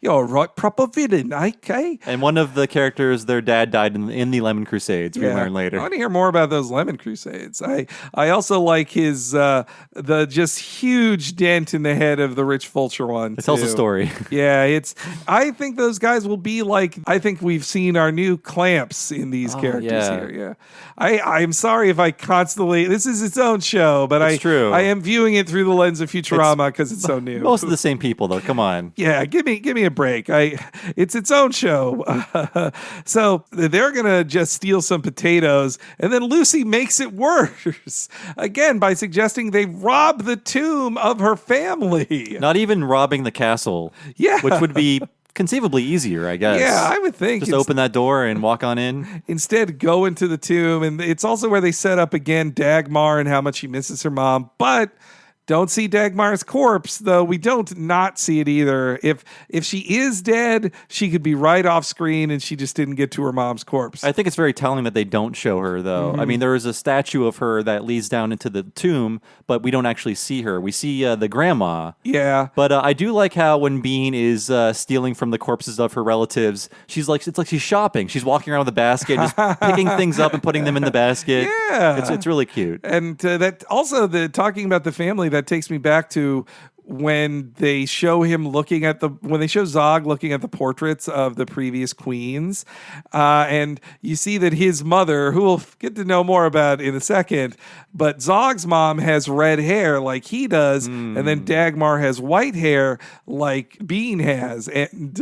you're a right proper villain, okay?
And one of the characters, their dad died in the Lemon Crusades. We learn later.
I want to hear more about those Lemon Crusades. I also like his the just huge dent in the head of the Rich Fulcher one.
It tells a story.
Yeah, I think those guys will be like. I think we've seen our new Clamps in these characters here. Yeah, I'm sorry if I constantly. This is its own show, but
it's true.
I am viewing it through the lens of Futurama because it's so new.
Most of the same people, though. Come on.
Yeah, give me a break. It's its own show. So they're gonna just steal some potatoes, and then Lucy makes it worse again by suggesting they rob the tomb of her family.
Not even robbing the castle.
Yeah,
which would be conceivably easier, I guess.
Yeah, I would think.
Just open that door and walk on in.
Instead, go into the tomb. And it's also where they set up again Dagmar and how much she misses her mom. But don't see Dagmar's corpse, though we don't not see it either. If she is dead, she could be right off screen and she just didn't get to her mom's corpse.
I think it's very telling that they don't show her, though. I mean, there is a statue of her that leads down into the tomb, but we don't actually see her. We see the grandma.
Yeah.
But I do like how when Bean is stealing from the corpses of her relatives, it's like she's shopping. She's walking around with a basket, just picking things up and putting them in the basket.
Yeah.
It's really cute.
And that also, talking about the family, that takes me back to when they show when they show Zog looking at the portraits of the previous queens, and you see that his mother, who we'll get to know more about in a second, but Zog's mom has red hair like he does, and then Dagmar has white hair like Bean has, and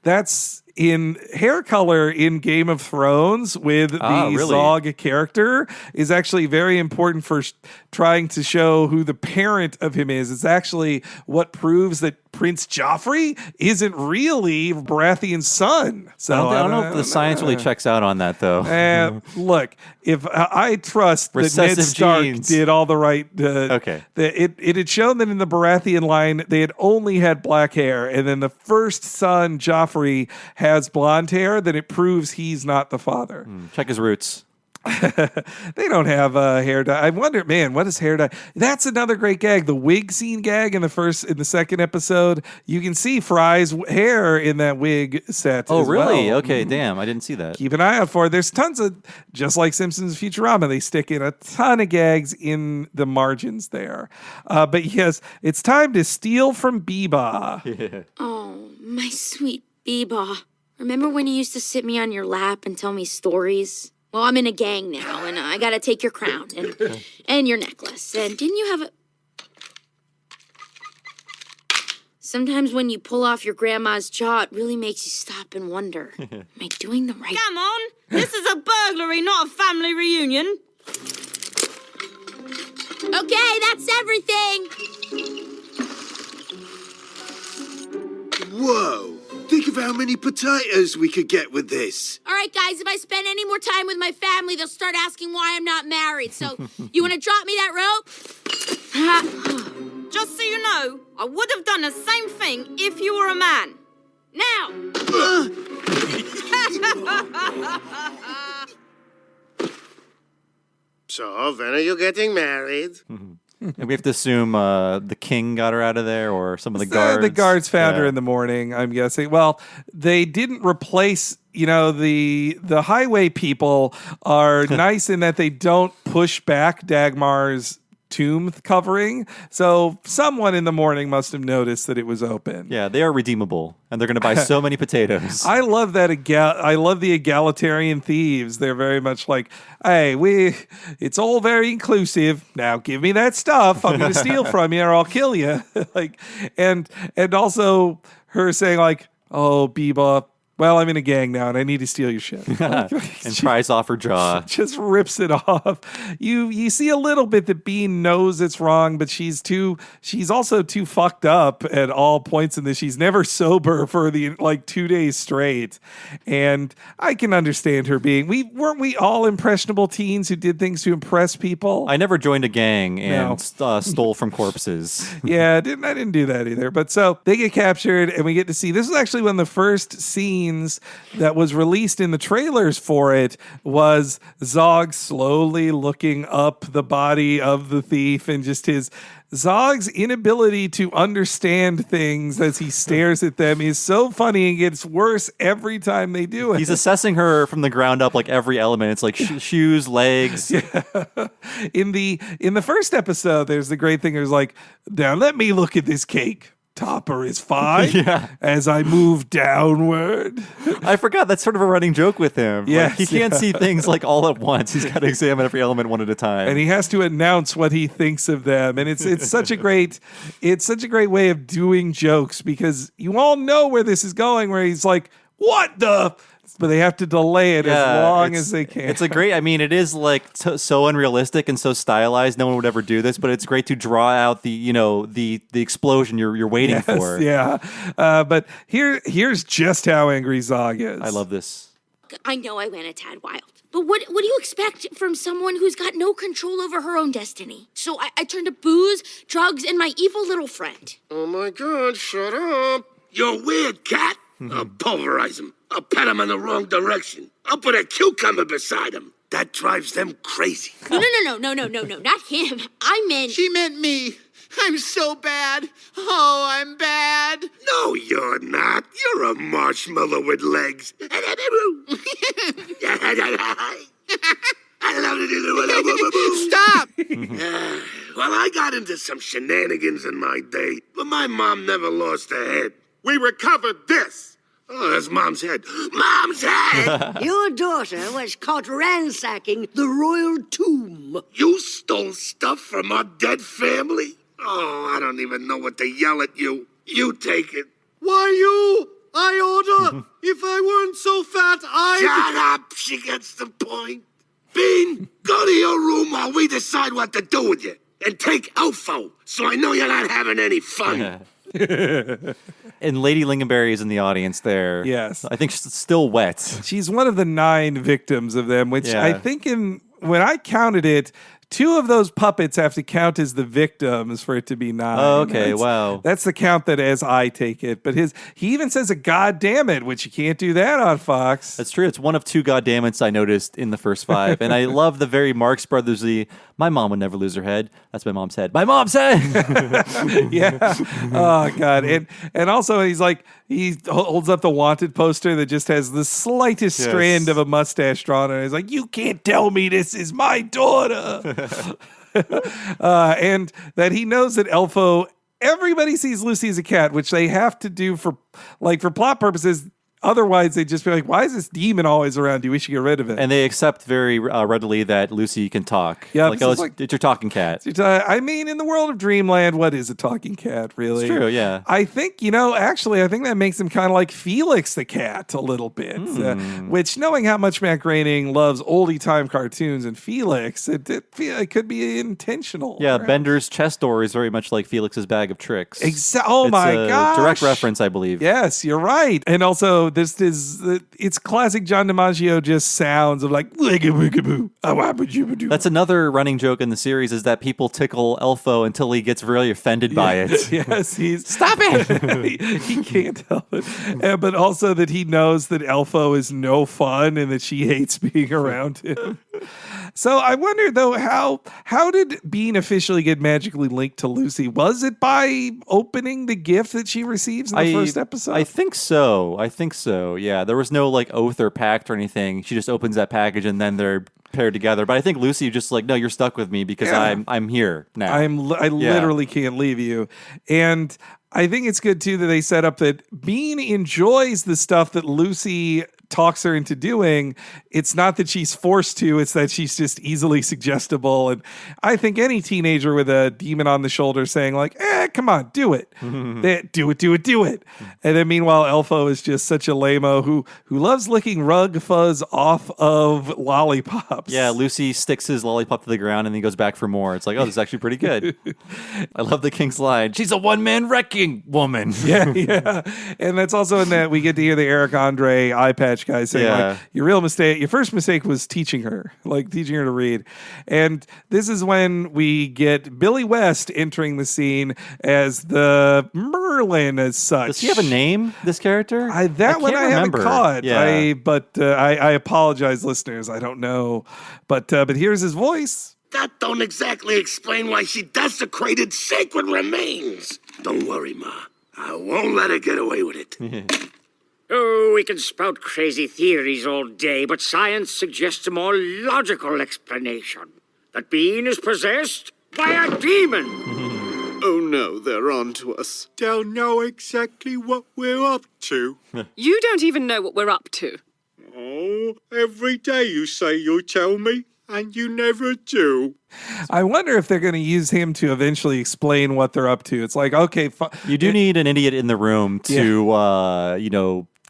that's in hair color in Game of Thrones with the Zog character is actually very important for trying to show who the parent of him is. It's actually what proves that Prince Joffrey isn't really Baratheon's son. So
I don't know if the science really checks out on that, though.
Look, if I trust that Ned Stark did all the right...
okay.
It had shown that in the Baratheon line, they had only had black hair, and then the first son, Joffrey, has blonde hair, then it proves he's not the father.
Check his roots.
They don't have hair dye. I wonder, man, what is hair dye? That's another great gag. The wig scene gag in the second episode. You can see Fry's hair in that wig set.
Oh,
as
really?
well.
Okay, damn. I didn't see that.
Keep an eye out for it. There's tons of, just like Simpsons Futurama, they stick in a ton of gags in the margins there. But yes, it's time to steal from Beba.
Yeah.
Oh, my sweet Beba. Remember when you used to sit me on your lap and tell me stories? Well, I'm in a gang now, and I gotta take your crown and your necklace. And didn't you have a... Sometimes when you pull off your grandma's jaw, it really makes you stop and wonder, am I doing the right...
Come on! This is a burglary, not a family reunion.
Okay, that's everything!
Whoa! Think of how many potatoes we could get with this.
All right, guys, if I spend any more time with my family, they'll start asking why I'm not married. So, you want to drop me that rope?
Just so you know, I would have done the same thing if you were a man.
Now!
So, when are you getting married?
And we have to assume the king got her out of there, or some of the guards.
The guards found her in the morning, I'm guessing. Well, they didn't replace, the highway people are nice in that they don't push back Dagmar's tomb covering. So someone in the morning must have noticed that it was open.
Yeah, they are redeemable, and they're going to buy so many potatoes.
I love that. I love the egalitarian thieves. They're very much like, hey, it's all very inclusive. Now give me that stuff. I'm going to steal from you, or I'll kill you. And also her saying like, oh, Beba, well, I'm in a gang now, and I need to steal your shit.
And pries off her jaw.
Just rips it off. You see a little bit that Bean knows it's wrong, but she's also too fucked up at all points in this. She's never sober for 2 days straight. And I can understand her being, weren't we all impressionable teens who did things to impress people?
I never joined a gang and stole from corpses.
Yeah, I didn't do that either. But so they get captured, and we get to see, this is actually one of the first scenes that was released in the trailers for it, was Zog slowly looking up the body of the thief, and just Zog's inability to understand things as he stares at them is so funny and gets worse every time they do it.
He's assessing her from the ground up, like every element. It's like shoes, legs.
Yeah. In the first episode, there's the great thing. There's like, now let me look at this cake. Topper is fine.
Yeah.
As I move downward.
I forgot that's sort of a running joke with him.
Yes,
he can't see things like all at once. He's got to examine every element one at a time.
And he has to announce what he thinks of them. And it's such a great way of doing jokes, because you all know where this is going, where he's like, what the? but they have to delay it as long as they can.
It's a great, I mean, it is like so unrealistic and so stylized. No one would ever do this, but it's great to draw out the explosion you're waiting for.
Yeah. But here's just how angry Zog is.
I love this.
I know I went a tad wild. But what do you expect from someone who's got no control over her own destiny? So I turned to booze, drugs, and my evil little friend.
Oh my God, shut up.
You're weird, cat. I'll pulverize him. I'll pat him in the wrong direction. I'll put a cucumber beside him. That drives them crazy.
No, not him. I meant...
She meant me. I'm so bad. Oh, I'm bad.
No, you're not. You're a marshmallow with legs.
Stop!
Well, I got into some shenanigans in my day, but my mom never lost her head. We recovered this. Oh, that's Mom's head. Mom's head!
Your daughter was caught ransacking the royal tomb.
You stole stuff from our dead family? Oh, I don't even know what to yell at you. You take it.
Why you? I order. If I weren't so fat,
Shut up! She gets the point. Bean, go to your room while we decide what to do with you. And take Elfo, so I know you're not having any fun.
And Lady Lingonberry is in the audience there.
Yes.
I think she's still wet.
She's one of the 9 victims of them, which
Yeah.
I think when I counted it, 2 of those puppets have to count as the victims for it to be 9.
Oh, okay, wow.
That's the count that as I take it. But he even says a goddamn it, which you can't do that on Fox.
That's true. It's one of 2 goddammits I noticed in the first 5. And I love the very Marx Brothers-y, my mom would never lose her head. That's my mom's head. My mom's head!
Yeah. Oh, God. And also, he's like, he holds up the wanted poster that just has the slightest strand of a mustache drawn on it. He's like, you can't tell me this is my daughter. And that he knows that Elfo, everybody sees Lucy as a cat, which they have to do for plot purposes. Otherwise, they'd just be like, why is this demon always around you? We should get rid of it.
And they accept very readily that Lucy can talk.
Yeah,
like, it's your talking cat.
I mean, in the world of Dreamland, what is a talking cat, really?
It's true, yeah.
I think, I think that makes him kind of like Felix the cat a little bit. Which, knowing how much Matt Groening loves oldie-time cartoons and Felix, it could be intentional.
Yeah,
perhaps.
Bender's chest door is very much like Felix's bag of tricks.
Oh, my gosh.
Direct reference, I believe.
Yes, you're right. And also, it's classic John DiMaggio just sounds of like,
that's another running joke in the series is that people tickle Elfo until he gets really offended by it.
Yes,
Stop it!
he can't help it. But also that he knows that Elfo is no fun and that she hates being around him. So I wonder though, how did Bean officially get magically linked to Lucy? Was it by opening the gift that she receives in the first episode?
I think so. Yeah, there was no like oath or pact or anything. She just opens that package and then they're paired together. But I think Lucy just like, no, you're stuck with me because I'm here now.
I literally can't leave you. And I think it's good too that they set up that Bean enjoys the stuff that Lucy talks her into doing. It's not that she's forced to, it's that she's just easily suggestible. And I think any teenager with a demon on the shoulder saying like, come on, do it. Do it. And then meanwhile, Elfo is just such a lame-o who loves licking rug fuzz off of lollipops.
Yeah, Lucy sticks his lollipop to the ground and then goes back for more. It's like, oh, this is actually pretty good. I love the King's line. She's a one-man wrecking woman.
Yeah. And that's also in that we get to hear the Eric Andre eye patch guy saying like, your first mistake was teaching her to read. And this is when we get Billy West entering the scene as the Merlin as such.
Does he have a name, this character?
I haven't caught.
Yeah.
I apologize, listeners. I don't know. But here's his voice.
That don't exactly explain why she desecrated sacred remains. Don't worry, Ma. I won't let her get away with it.
Oh, we can spout crazy theories all day, but science suggests a more logical explanation. That Bean is possessed by a demon.
Oh no, they're on to us. They'll know exactly what we're up to.
You don't even know what we're up to.
Oh, every day you say you'll tell me, and you never do.
I wonder if they're going to use him to eventually explain what they're up to. It's like, okay,
you do need an idiot in the room to,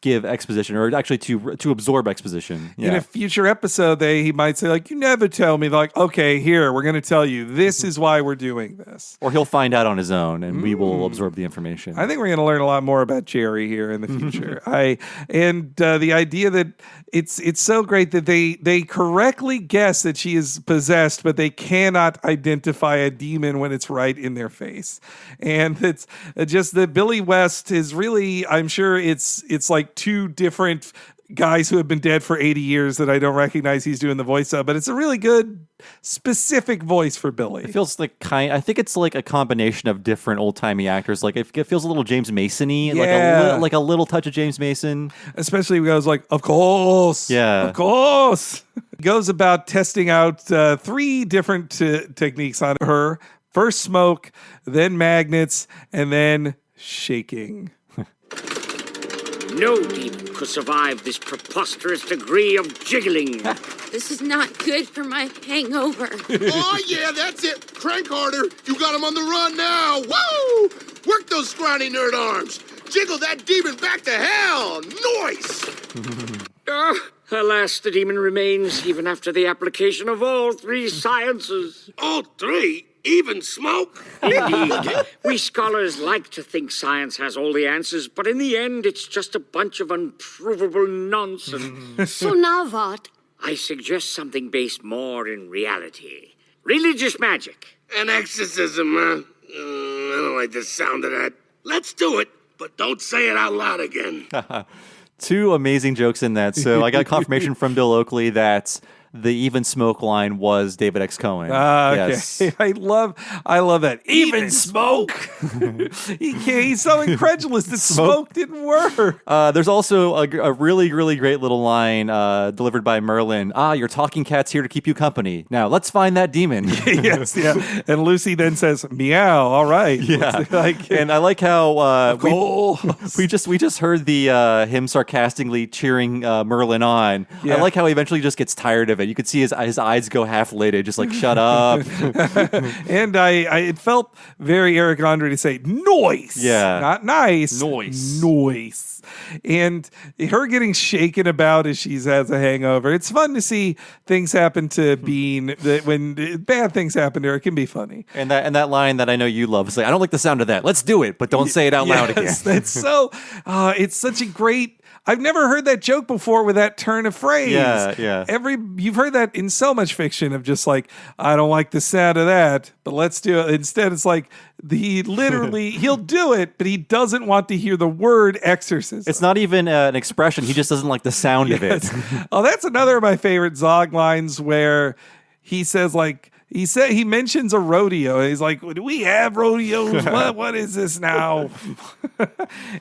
give exposition, or actually to absorb exposition.
In a future episode, he might say, like, you never tell me, like, okay, here, we're going to tell you, this is why we're doing this.
Or he'll find out on his own, and we will absorb the information.
I think we're going to learn a lot more about Jerry here in the future. The idea that it's so great that they correctly guess that she is possessed, but they cannot identify a demon when it's right in their face. And it's just that Billy West is really, I'm sure it's like two different guys who have been dead for 80 years that I don't recognize he's doing the voice of, but it's a really good specific voice for Billy.
It feels like I think it's like a combination of different old-timey actors. Like it feels a little James Mason-y, like a little touch of James Mason.
Especially when he goes like, of course.
Yeah.
Of course. He goes about testing out 3 different techniques on her. First smoke, then magnets, and then shaking.
No demon could survive this preposterous degree of jiggling.
This is not good for my hangover.
Oh, yeah, that's it. Crank harder. You got him on the run now. Woo! Work those scrawny nerd arms. Jiggle that demon back to hell. Nice.
Alas, the demon remains even after the application of all 3 sciences.
All 3? Even smoke?
Indeed. We scholars like to think science has all the answers, but in the end, it's just a bunch of unprovable nonsense.
So now what?
I suggest something based more in reality. Religious magic.
An exorcism, huh? I don't like the sound of that. Let's do it, but don't say it out loud again.
2 amazing jokes in that. So I got confirmation from Bill Oakley that the even smoke line was David X. Cohen.
Okay.
Yes.
I love that. Even smoke. He's so incredulous that smoke didn't work.
There's also a really, really great little line delivered by Merlin. Your talking cat's here to keep you company. Now let's find that demon.
Yes, yeah. And Lucy then says, meow, all right.
Yeah. And I like how we just heard the him sarcastically cheering Merlin on.
Yeah.
I like how he eventually just gets tired of it. You could see his eyes go half-lidded, just like, shut up.
And it felt very Eric Andre to say, noise.
Yeah.
Not nice.
Noise.
And her getting shaken about as she has a hangover. It's fun to see things happen to Bean. When bad things happen to her, it can be funny.
And that line that I know you love is like, I don't like the sound of that. Let's do it, but don't say it out loud again.
It's so, it's such a great, I've never heard that joke before with that turn of phrase.
Yeah.
You've heard that in so much fiction of just like, I don't like the sound of that, but let's do it. Instead, it's like he'll do it, but he doesn't want to hear the word exorcism.
It's not even an expression. He just doesn't like the sound of it.
Oh, that's another of my favorite Zog lines where he says like, he mentions a rodeo. He's like, do we have rodeos? What is this now?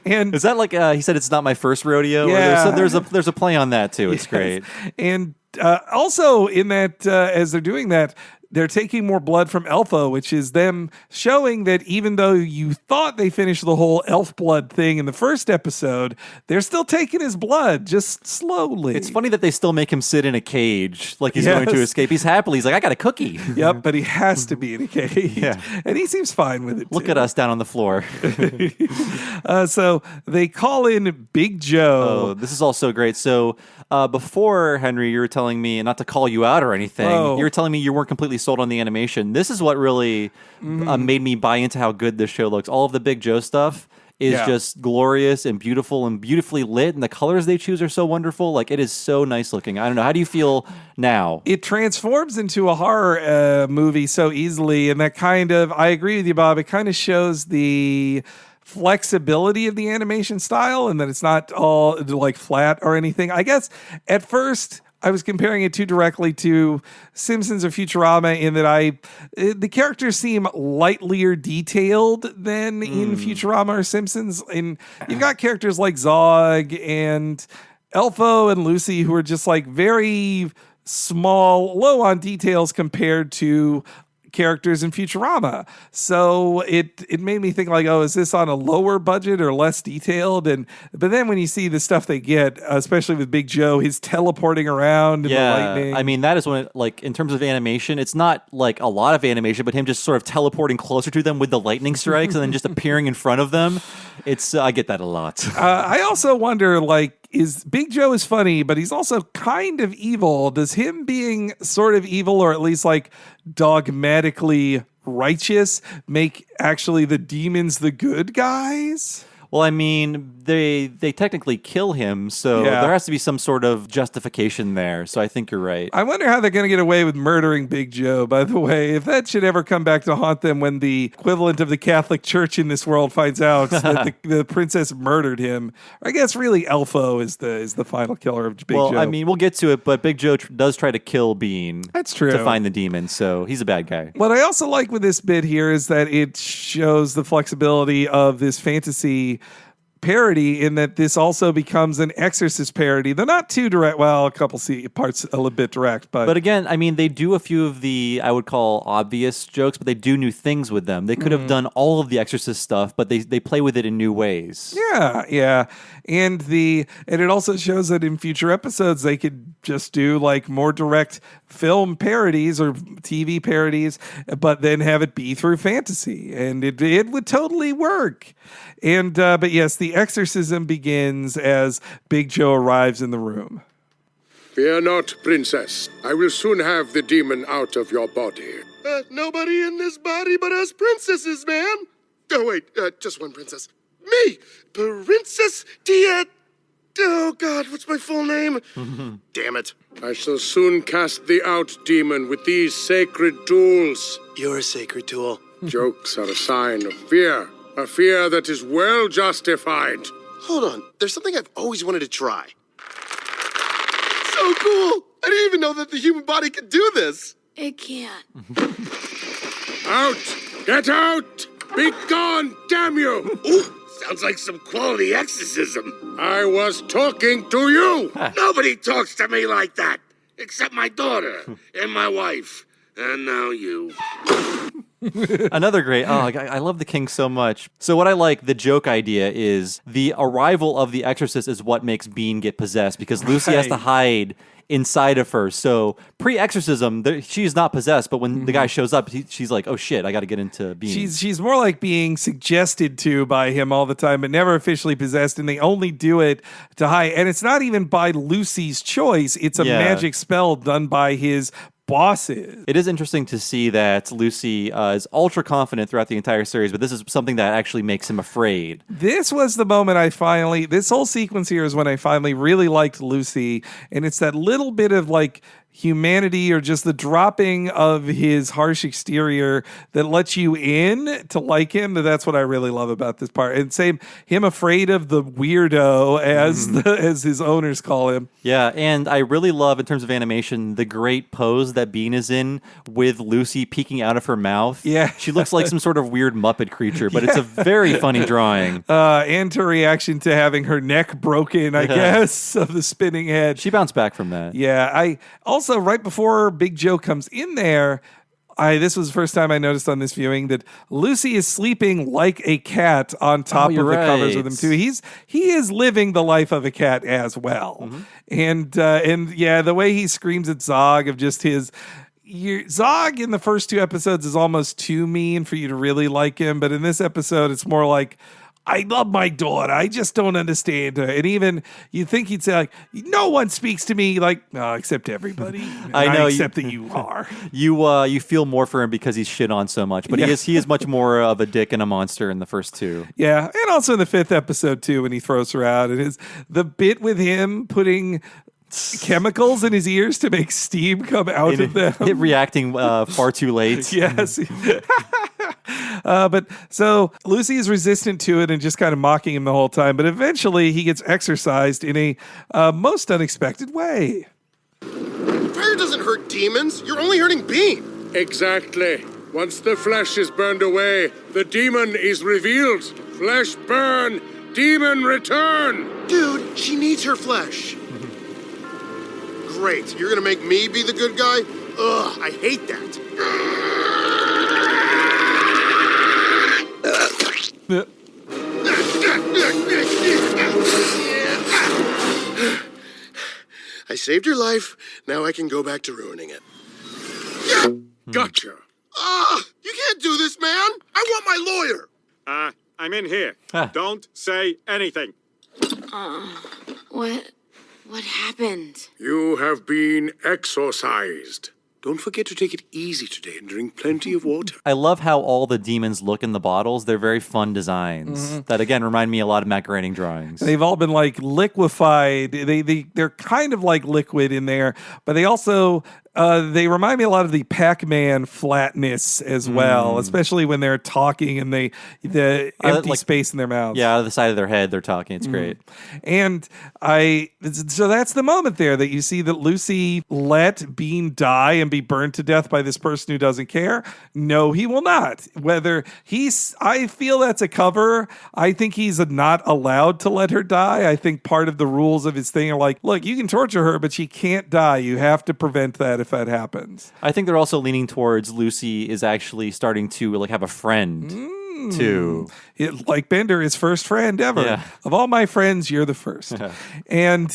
And
is that like he said it's not my first rodeo?
Yeah.
There's a play on that too. It's great.
And also in that as they're doing that, they're taking more blood from Elfo, which is them showing that even though you thought they finished the whole elf blood thing in the first episode, they're still taking his blood, just slowly.
It's funny that they still make him sit in a cage like he's going to escape. He's like, I got a cookie.
Yep, but he has to be in a cage.
Yeah.
And he seems fine with it,
Look at us down on the floor.
So they call in Big Joe.
Oh, this is all so great. So before, Henry, you were telling me, not to call you out or anything, you were telling me you weren't completely sold on the animation. This is what really made me buy into how good this show looks. All of the Big Joe stuff is just glorious and beautiful and beautifully lit, and the colors they choose are so wonderful. Like, it is so nice looking. I don't know. How do you feel now?
It transforms into a horror movie so easily, and that kind of, I agree with you, Bob, it kind of shows the flexibility of the animation style and that it's not all like flat or anything. I guess at first I was comparing it too directly to Simpsons or Futurama in that the characters seem lightlier detailed than in Futurama or Simpsons. And you've got characters like Zog and Elfo and Lucy who are just like very small, low on details compared to characters in Futurama. So it made me think like, oh, is this on a lower budget or less detailed? But then when you see the stuff they get, especially with Big Joe, he's teleporting around in the lightning.
I mean, that is when like in terms of animation, it's not like a lot of animation, but him just sort of teleporting closer to them with the lightning strikes and then just appearing in front of them. It's I get that a lot.
I also wonder, is Big Joe is funny, but he's also kind of evil. Does him being sort of evil, or at least dogmatically righteous, make actually the demons the good guys?
Well, I mean, they technically kill him, so there has to be some sort of justification there. So I think you're right.
I wonder how they're going to get away with murdering Big Joe, by the way. If that should ever come back to haunt them when the equivalent of the Catholic Church in this world finds out that the princess murdered him. I guess really Elfo is the final killer of Big Joe.
Well, I mean, we'll get to it, but Big Joe does try to kill Bean.
That's true.
To find the demon, so he's a bad guy.
What I also like with this bit here is that it shows the flexibility of this fantasy parody in that this also becomes an Exorcist parody. They're not too direct. Well, a couple parts a little bit direct, but
again, I mean, they do a few of the I would call obvious jokes, but they do new things with them. They could have done all of the Exorcist stuff, but they play with it in new ways.
Yeah, and it also shows that in future episodes they could just do more direct film parodies or TV parodies, but then have it be through fantasy, and it would totally work. And but yes, the exorcism begins as Big Joe arrives in the room.
Fear not, princess. I will soon have the demon out of your body. Nobody in this body but us princesses, man. Oh, wait, just one princess. Me, Princess Dia. Oh, God, what's my full name? Damn it. I shall soon cast thee out, demon, with these sacred tools.
You're a sacred tool.
Jokes are a sign of fear. A fear that is well justified.
Hold on. There's something I've always wanted to try. So cool! I didn't even know that the human body could do this.
It can't.
Out! Get out! Be gone, damn you!
Ooh, sounds like some quality exorcism.
I was talking to you!
Nobody talks to me like that, except my daughter and my wife. And now you.
Another great. Oh, I love the king so much. So what I like, the joke idea is the arrival of the exorcist is what makes Bean get possessed because Lucy has to hide inside of her. So pre-exorcism, she's not possessed, but when the guy shows up, she's like, oh shit, I got to get into Bean.
She's more like being suggested to by him all the time, but never officially possessed, and they only do it to hide. And it's not even by Lucy's choice. It's a magic spell done by his bosses.
It is interesting to see that Lucy is ultra confident throughout the entire series, but this is something that actually makes him afraid.
This was the moment this whole sequence here is when I finally really liked Lucy, and it's that little bit of humanity or just the dropping of his harsh exterior that lets you in to like him. That's what I really love about this part. And same, him afraid of the weirdo as his owners call him.
Yeah, and I really love, in terms of animation, the great pose that Bean is in with Lucy peeking out of her mouth.
Yeah.
She looks like some sort of weird Muppet creature, but it's a very funny drawing.
And her reaction to having her neck broken, I guess, of the spinning head.
She bounced back from that.
Yeah, Also, right before Big Joe comes in there, this was the first time I noticed on this viewing that Lucy is sleeping like a cat on top of the covers with him too. He is living the life of a cat as well, and the way he screams at Zog of just his. Zog in the first two episodes is almost too mean for you to really like him, but in this episode it's more like, I love my daughter. I just don't understand her. And even you think he'd say no one speaks to me except everybody.
I know,
except that you are.
You feel more for him because he's shit on so much, but he is much more of a dick and a monster in the first two.
Yeah, and also in the fifth episode too when he throws her out. And the bit with him putting chemicals in his ears to make steam come out of them.
Reacting far too late.
Yes. But so Lucy is resistant to it and just kind of mocking him the whole time. But eventually he gets exorcised in a most unexpected way.
Fire doesn't hurt demons. You're only hurting Bean. Exactly. Once the flesh is burned away, the demon is revealed. Flesh burn, demon return.
Dude, she needs her flesh. Great. You're gonna make me be the good guy? Ugh, I hate that. I saved your life. Now I can go back to ruining it.
Gotcha.
You can't do this, man. I want my lawyer.
I
I'm in here. Don't say anything.
What happened?
You have been exorcised. Don't forget to take it easy today and drink plenty of water.
I love how all the demons look in the bottles. They're very fun designs that, again, remind me a lot of Matt Groening drawings.
They've all been like liquefied. They're kind of like liquid in there, but they also they remind me a lot of the Pac-Man flatness as well, especially when they're talking and the empty space in their mouths.
Yeah, out of the side of their head, they're talking. It's great.
And so that's the moment there that you see that Lucy let Bean die and be burned to death by this person who doesn't care. No, he will not. I feel that's a cover. I think he's not allowed to let her die. I think part of the rules of his thing are like, look, you can torture her, but she can't die. You have to prevent that if that happens.
I think they're also leaning towards Lucy is actually starting to like have a friend too.
Like Bender, his first friend ever.
Yeah.
Of all my friends, you're the first. And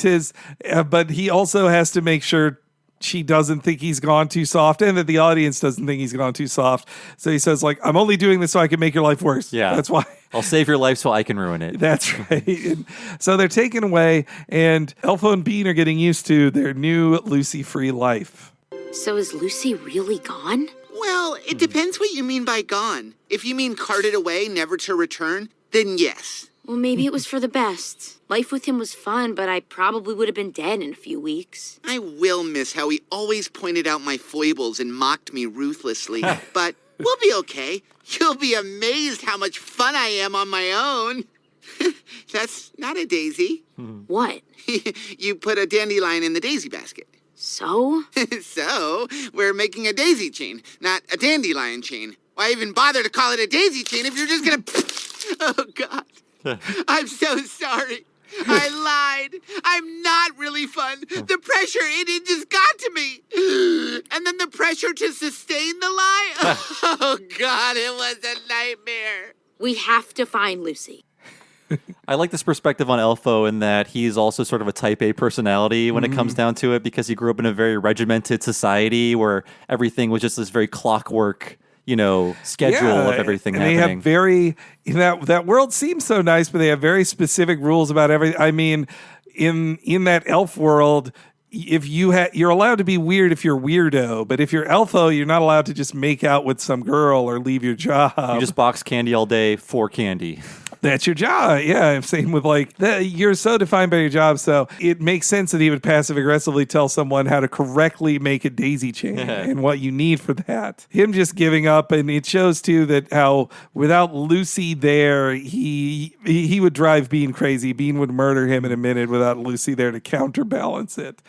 but he also has to make sure she doesn't think he's gone too soft and that the audience doesn't think he's gone too soft. So he says, like, I'm only doing this so I can make your life worse.
Yeah.
That's why.
I'll save your life so I can ruin it.
That's right. And so they're taken away, and Elfo and Bean are getting used to their new Lucy-free life.
So is Lucy really gone?
Well, it depends what you mean by gone. If you mean carted away, never to return, then yes.
Well, maybe it was for the best. Life with him was fun, but I probably would have been dead in a few weeks.
I will miss how he always pointed out my foibles and mocked me ruthlessly. But we'll be okay. You'll be amazed how much fun I am on my own. That's not a daisy.
What?
You put a dandelion in the daisy basket.
So?
So, we're making a daisy chain, not a dandelion chain. Why even bother to call it a daisy chain if you're just gonna... Oh, God. I'm so sorry. I lied. I'm not really fun. The pressure, it just got to me. And then the pressure to sustain the lie. Oh, God, it was a nightmare.
We have to find Lucy.
I like this perspective on Elfo in that he's also sort of a type A personality when it comes down to it, because he grew up in a very regimented society where everything was just this very clockwork, schedule of everything
and
happening.
They have that world seems so nice, but they have very specific rules about everything. I mean, in that elf world, if you're allowed to be weird if you're weirdo, but if you're Elfo, you're not allowed to just make out with some girl or leave your job.
You just box candy all day for candy.
That's your job. Yeah, same with you're so defined by your job, so it makes sense that he would passive aggressively tell someone how to correctly make a daisy chain and what you need for that. Him just giving up, and it shows too that how without Lucy there, he would drive Bean crazy. Bean would murder him in a minute without Lucy there to counterbalance it.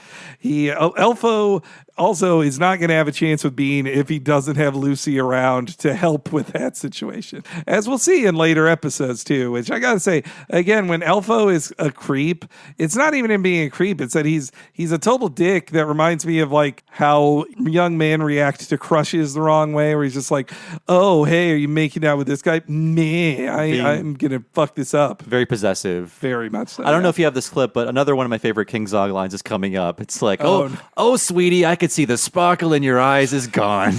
Elfo also is not going to have a chance with Bean if he doesn't have Lucy around to help with that situation, as we'll see in later episodes too, which I gotta say, again, when Elfo is a creep, it's not even him being a creep, it's that he's a total dick that reminds me of like how young men react to crushes the wrong way, where he's just like, oh, hey, are you making out with this guy? Meh, I'm gonna fuck this up.
Very possessive.
Very much so.
I don't know if you have this clip, but another one of my favorite King Zog lines is coming up. It's like, oh, sweetie, I could see the sparkle in your eyes is gone.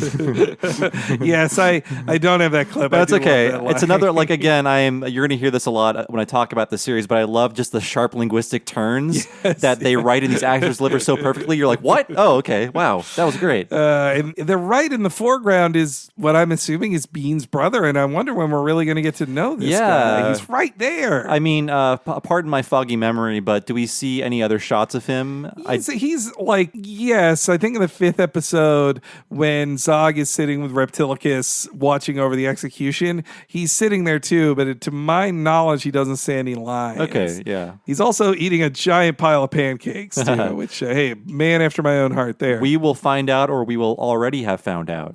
Yes, I don't have that clip.
That's okay. It's another, again, you're going to hear this a lot when I talk about the series, but I love just the sharp linguistic turns that they write in these actors' deliver so perfectly. You're like, what? Oh, okay. Wow. That was great.
And the right in the foreground is what I'm assuming is Bean's brother, and I wonder when we're really going to get to know this guy. He's right there.
I mean, pardon my foggy memory, but do we see any other shots of him?
He's like, yes, I think in the 5th episode when Zog is sitting with Reptilicus watching over the execution, he's sitting there too, but to my knowledge, he doesn't say any lines.
Okay, yeah.
He's also eating a giant pile of pancakes too, which, hey, man after my own heart there.
We will find out, or we will already have found out.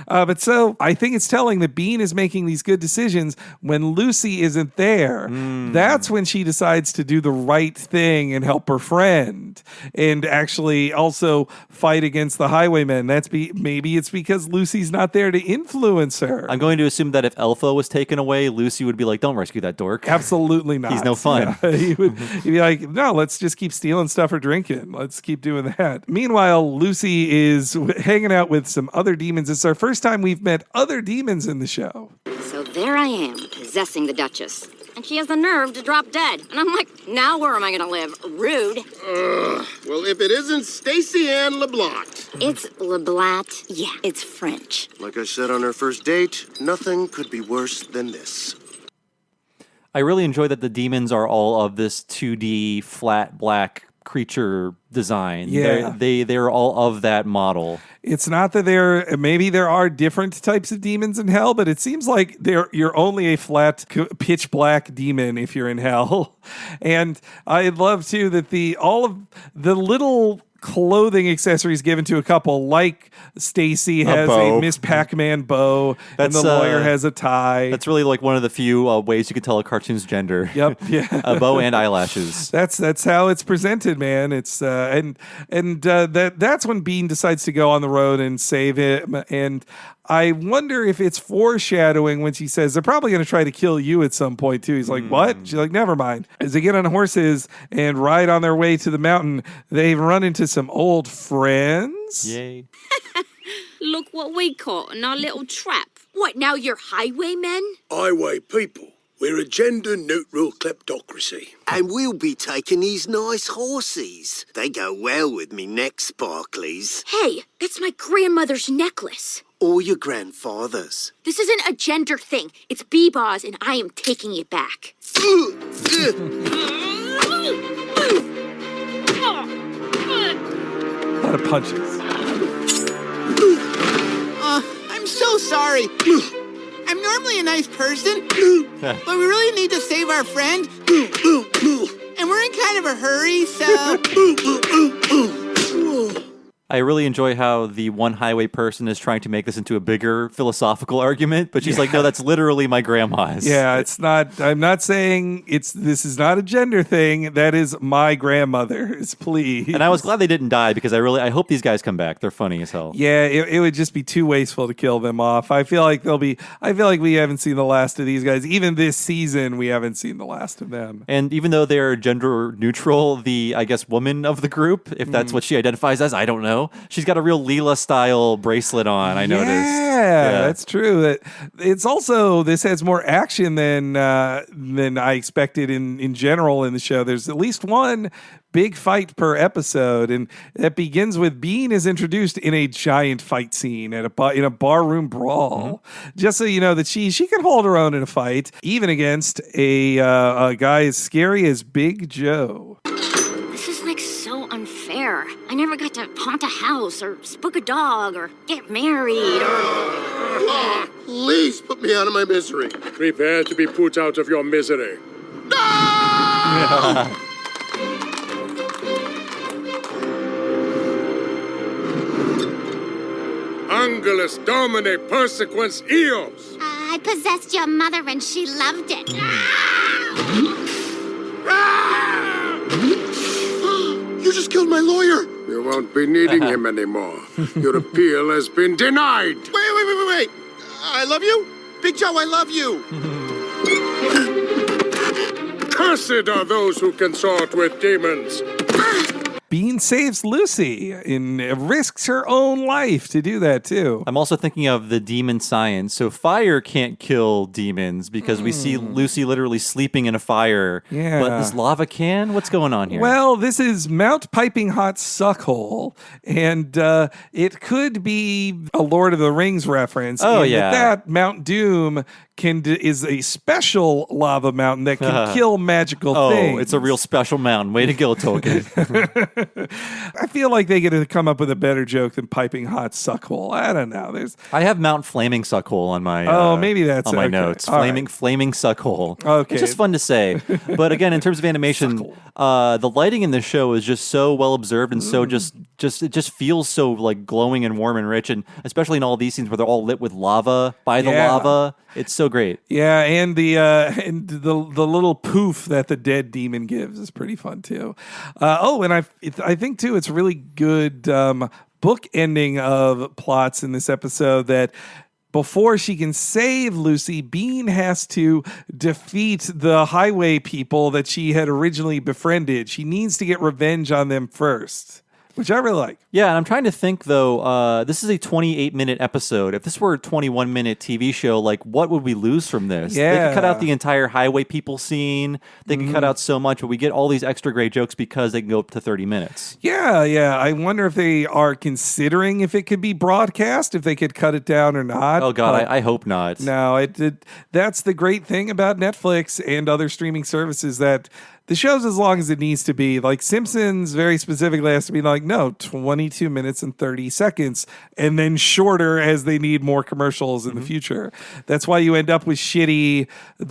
But so I think it's telling that Bean is making these good decisions when Lucy isn't there. That's when she decides to do the right thing and help her friend, and actually also go fight against the highwaymen. Maybe it's because Lucy's not there to influence her.
I'm going to assume that if Elfo was taken away, Lucy would be like, don't rescue that dork.
Absolutely not.
He's no fun.
Yeah, he'd be like, no, let's just keep stealing stuff or drinking. Let's keep doing that. Meanwhile, Lucy is hanging out with some other demons. It's our first time we've met other demons in the show.
So there I am, possessing the Duchess. And she has the nerve to drop dead. And I'm like, now where am I going to live? Rude.
Well, if it isn't Stacey Ann LeBlanc.
It's LeBlanc. Yeah, it's French.
Like I said on our first date, nothing could be worse than this.
I really enjoy that the demons are all of this 2D flat black creature design.
Yeah.
They're all of that model.
It's not that maybe there are different types of demons in hell, but it seems like you're only a flat pitch black demon if you're in hell. And I love too that all of the little clothing accessories given to a couple, like Stacy has a Miss Pac-Man bow, and the lawyer has a tie.
That's really like one of the few ways you could tell a cartoon's gender.
Yep, yeah,
a bow and eyelashes.
That's how it's presented, man. It's that's when Bean decides to go on the road and save him, and I wonder if it's foreshadowing when she says they're probably going to try to kill you at some point too. He's like, what? She's like, never mind. As they get on horses and ride on their way to the mountain, they run into some old friends.
Yay.
Look what we caught in our little trap. What, now you're highwaymen?
Highway people. We're a gender-neutral kleptocracy. And we'll be taking these nice horses. They go well with me neck sparklies.
Hey, that's my grandmother's necklace.
Or your grandfather's.
This isn't a gender thing. It's Beebaw's, and I am taking it back.
A lot of punches.
I'm so sorry. I'm normally a nice person, but we really need to save our friend. And we're in kind of a hurry, so...
I really enjoy how the one highway person is trying to make this into a bigger philosophical argument, but she's like, no, that's literally my grandma's.
Yeah, it's not, I'm not saying this is not a gender thing. That is my grandmother's, please.
And I was glad they didn't die because I hope these guys come back. They're funny as hell.
Yeah, it would just be too wasteful to kill them off. I feel like we haven't seen the last of these guys. Even this season, we haven't seen the last of them.
And even though they're gender neutral, the, I guess, woman of the group, if that's what she identifies as, I don't know. She's got a real Leela style bracelet on, I noticed.
Yeah, that's true. It's also, this has more action than I expected in general in the show. There's at least one big fight per episode, and that begins with Bean is introduced in a giant fight scene in a barroom brawl. Just so you know that she can hold her own in a fight, even against a guy as scary as Big Joe.
This is like so unfair. I never got to haunt a house or spook a dog or get married or...
Please put me out of my misery.
Prepare to be put out of your misery. Angelus Domine persequens eos.
I possessed your mother and she loved it.
You just killed my lawyer.
You won't be needing him anymore. Your appeal has been denied.
Wait. I love you? Big Joe, I love you.
Cursed are those who consort with demons.
Bean saves Lucy and risks her own life to do that too.
I'm also thinking of the demon science. So fire can't kill demons because we see Lucy literally sleeping in a fire.
Yeah.
But this lava can? What's going on here?
Well, this is Mount Piping Hot Suckhole, and it could be a Lord of the Rings reference.
Oh, yeah.
That Mount Doom is a special lava mountain that can kill magical things.
Oh, it's a real special mountain. Way to go, Tolkien.
I feel like they get to come up with a better joke than Piping Hot Suckhole. I don't know.
I have Mount Flaming Suckhole on my
maybe that's
on my
okay.
notes.
All
Flaming Suckhole.
Okay.
It's just fun to say. But again, in terms of animation, The lighting in this show is just so well observed and so just it just feels so like glowing and warm and rich, and especially in all these scenes where they're all lit with lava by the lava. It's so great.
Yeah, and the little poof that the dead demon gives is pretty fun too. And I think too it's really good book ending of plots in this episode that. Before she can save Lucy, Bean has to defeat the highway people that she had originally befriended. She needs to get revenge on them first, which I really like.
Yeah, and I'm trying to think, though, this is a 28-minute episode. If this were a 21-minute TV show, like, what would we lose from this?
Yeah.
They could cut out the entire highway people scene. They could cut out so much, but we get all these extra great jokes because they can go up to 30 minutes.
Yeah. I wonder if they are considering if it could be broadcast, if they could cut it down or not.
Oh, God, I hope not.
No, that's the great thing about Netflix and other streaming services that the show's as long as it needs to be. Like Simpsons very specifically has to be like, no, 22 minutes and 30 seconds, and then shorter as they need more commercials in the future. That's why you end up with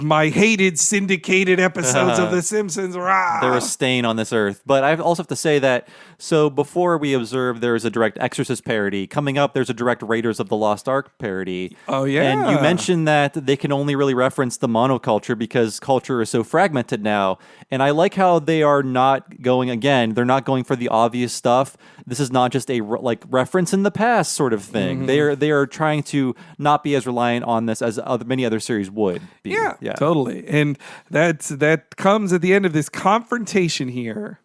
my hated syndicated episodes of The Simpsons. Rah!
They're a stain on this earth. But I also have to say that, so before we observe there's a direct Exorcist parody. Coming up, there's a direct Raiders of the Lost Ark parody.
Oh, yeah.
And you mentioned that they can only really reference the monoculture because culture is so fragmented now. And I like how they are not going, again, they're not going for the obvious stuff. This is not just a reference in the past sort of thing. They are trying to not be as reliant on this as many other series would be.
Yeah, totally. And that comes at the end of this confrontation here.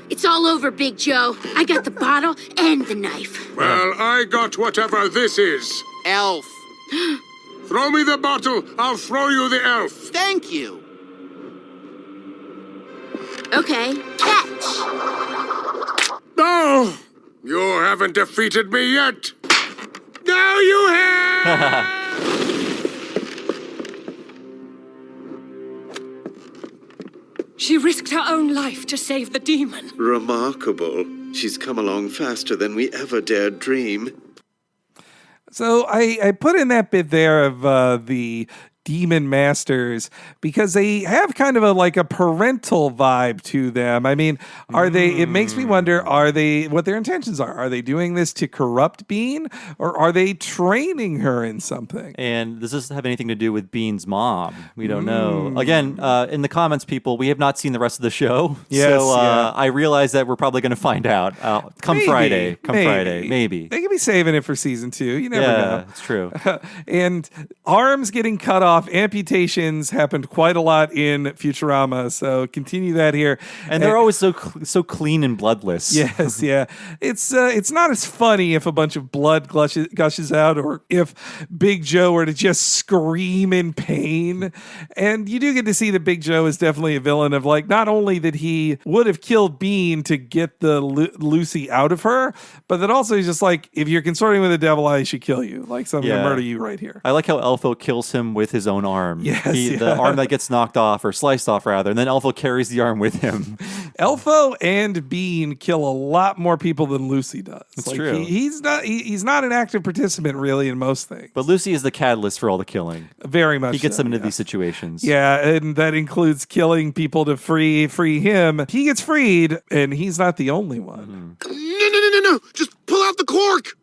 It's all over, Big Joe. I got the bottle and the knife.
Well, I got whatever this is.
Elf.
Throw me the bottle, I'll throw you the elf.
Thank you.
Okay, catch.
No! You haven't defeated me yet. Now you have!
She risked her own life to save the demon.
Remarkable. She's come along faster than we ever dared dream.
So I put in that bit there of the demon masters because they have kind of a parental vibe to them. I mean, it makes me wonder, what their intentions are? Are they doing this to corrupt Bean, or are they training her in something?
And does this have anything to do with Bean's mom? We don't know. Again, in the comments, people, we have not seen the rest of the show.
Yes,
so I realize that we're probably going to find out come Friday. Maybe.
They could be saving it for season 2. You never know.
Yeah, it's true.
And arms getting cut off, amputations happened quite a lot in Futurama, so continue that here.
And they're always so clean and bloodless.
Yes, yeah. It's not as funny if a bunch of blood gushes out, or if Big Joe were to just scream in pain. And you do get to see that Big Joe is definitely a villain of not only that he would have killed Bean to get the Lucy out of her, but that also he's just if you're consorting with the devil, I should kill you. I'm going to murder you right here.
I like how Elfo kills him with his own arm.
Yes,
the arm that gets knocked off, or sliced off rather, and then Elfo carries the arm with him.
Elfo and Bean kill a lot more people than Lucy does.
It's true.
He's not an active participant really in most things.
But Lucy is the catalyst for all the killing.
Very much.
He gets them into these situations.
Yeah, and that includes killing people to free him. He gets freed, and he's not the only one.
No. Just pull out the cork.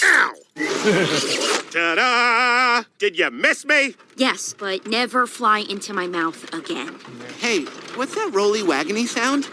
Ow!
Ta-da! Did you miss me?
Yes, but never fly into my mouth again.
Hey, what's that rolly-waggony sound?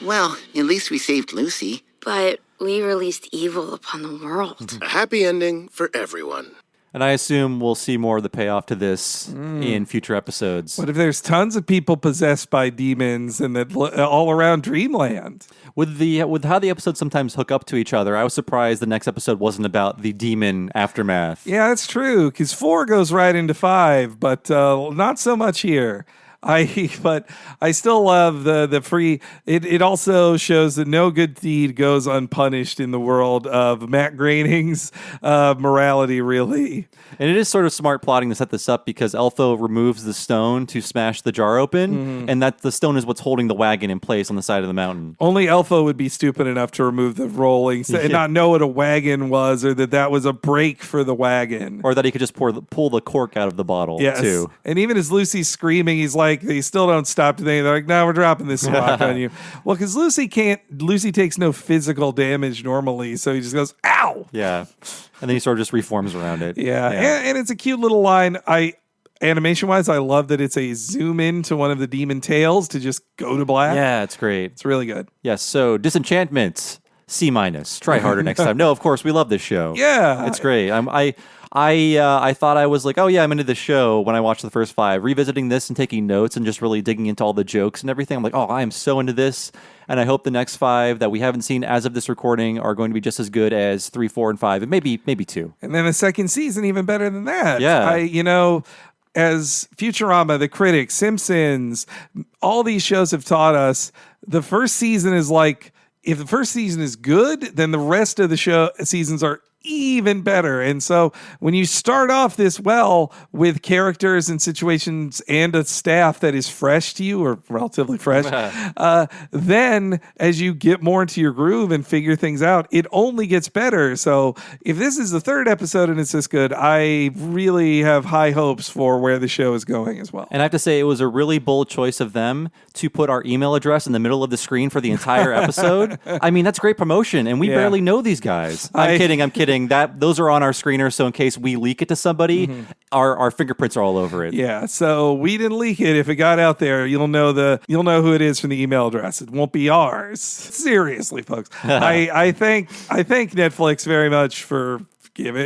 Well, at least we saved Lucy.
But we released evil upon the world.
A happy ending for everyone.
And I assume we'll see more of the payoff to this in future episodes.
What if there's tons of people possessed by demons and that all around Dreamland?
With how the episodes sometimes hook up to each other, I was surprised the next episode wasn't about the demon aftermath.
Yeah, that's true, because 4 goes right into 5, but not so much here. But I still love the free. It also shows that no good deed goes unpunished in the world of Matt Groening's morality, really.
And it is sort of smart plotting to set this up because Elfo removes the stone to smash the jar open, and that the stone is what's holding the wagon in place on the side of the mountain.
Only Elfo would be stupid enough to remove the rolling and not know what a wagon was, or that was a brake for the wagon,
or that he could just pull the cork out of the bottle.
Yes.
Too.
And even as Lucy's screaming, he's like, they still don't stop to think. They're like, no, we're dropping this rock on you. Well, because Lucy takes no physical damage normally, so he just goes, ow.
Yeah. And then he sort of just reforms around it.
Yeah. And it's a cute little line. Animation-wise, I love that it's a zoom in to one of the demon tails to just go to black.
Yeah, it's great.
It's really good.
Yes, so Disenchantment, C-. Try harder next time. No, of course, we love this show.
Yeah.
It's great. I thought I was like, oh yeah, I'm into the show when I watched the first 5. Revisiting this and taking notes and just really digging into all the jokes and everything, I'm like, oh, I am so into this. And I hope the next 5 that we haven't seen as of this recording are going to be just as good as 3, 4, and 5, and maybe 2.
And then the second season even better than that.
Yeah.
As Futurama, The Critic, Simpsons, all these shows have taught us, the first season is like, if the first season is good, then the rest of the seasons are even better. And so when you start off this well with characters and situations and a staff that is fresh to you, or relatively fresh, then as you get more into your groove and figure things out, it only gets better. So if this is the 3rd episode and it's this good, I really have high hopes for where the show is going as well.
And I have to say, it was a really bold choice of them to put our email address in the middle of the screen for the entire episode. I mean, that's great promotion, and we barely know these guys. I'm kidding. Those are on our screener, so in case we leak it to somebody, our fingerprints are all over it.
Yeah, so we didn't leak it. If it got out there, you'll know who it is from the email address. It won't be ours. Seriously, folks. I thank Netflix very much for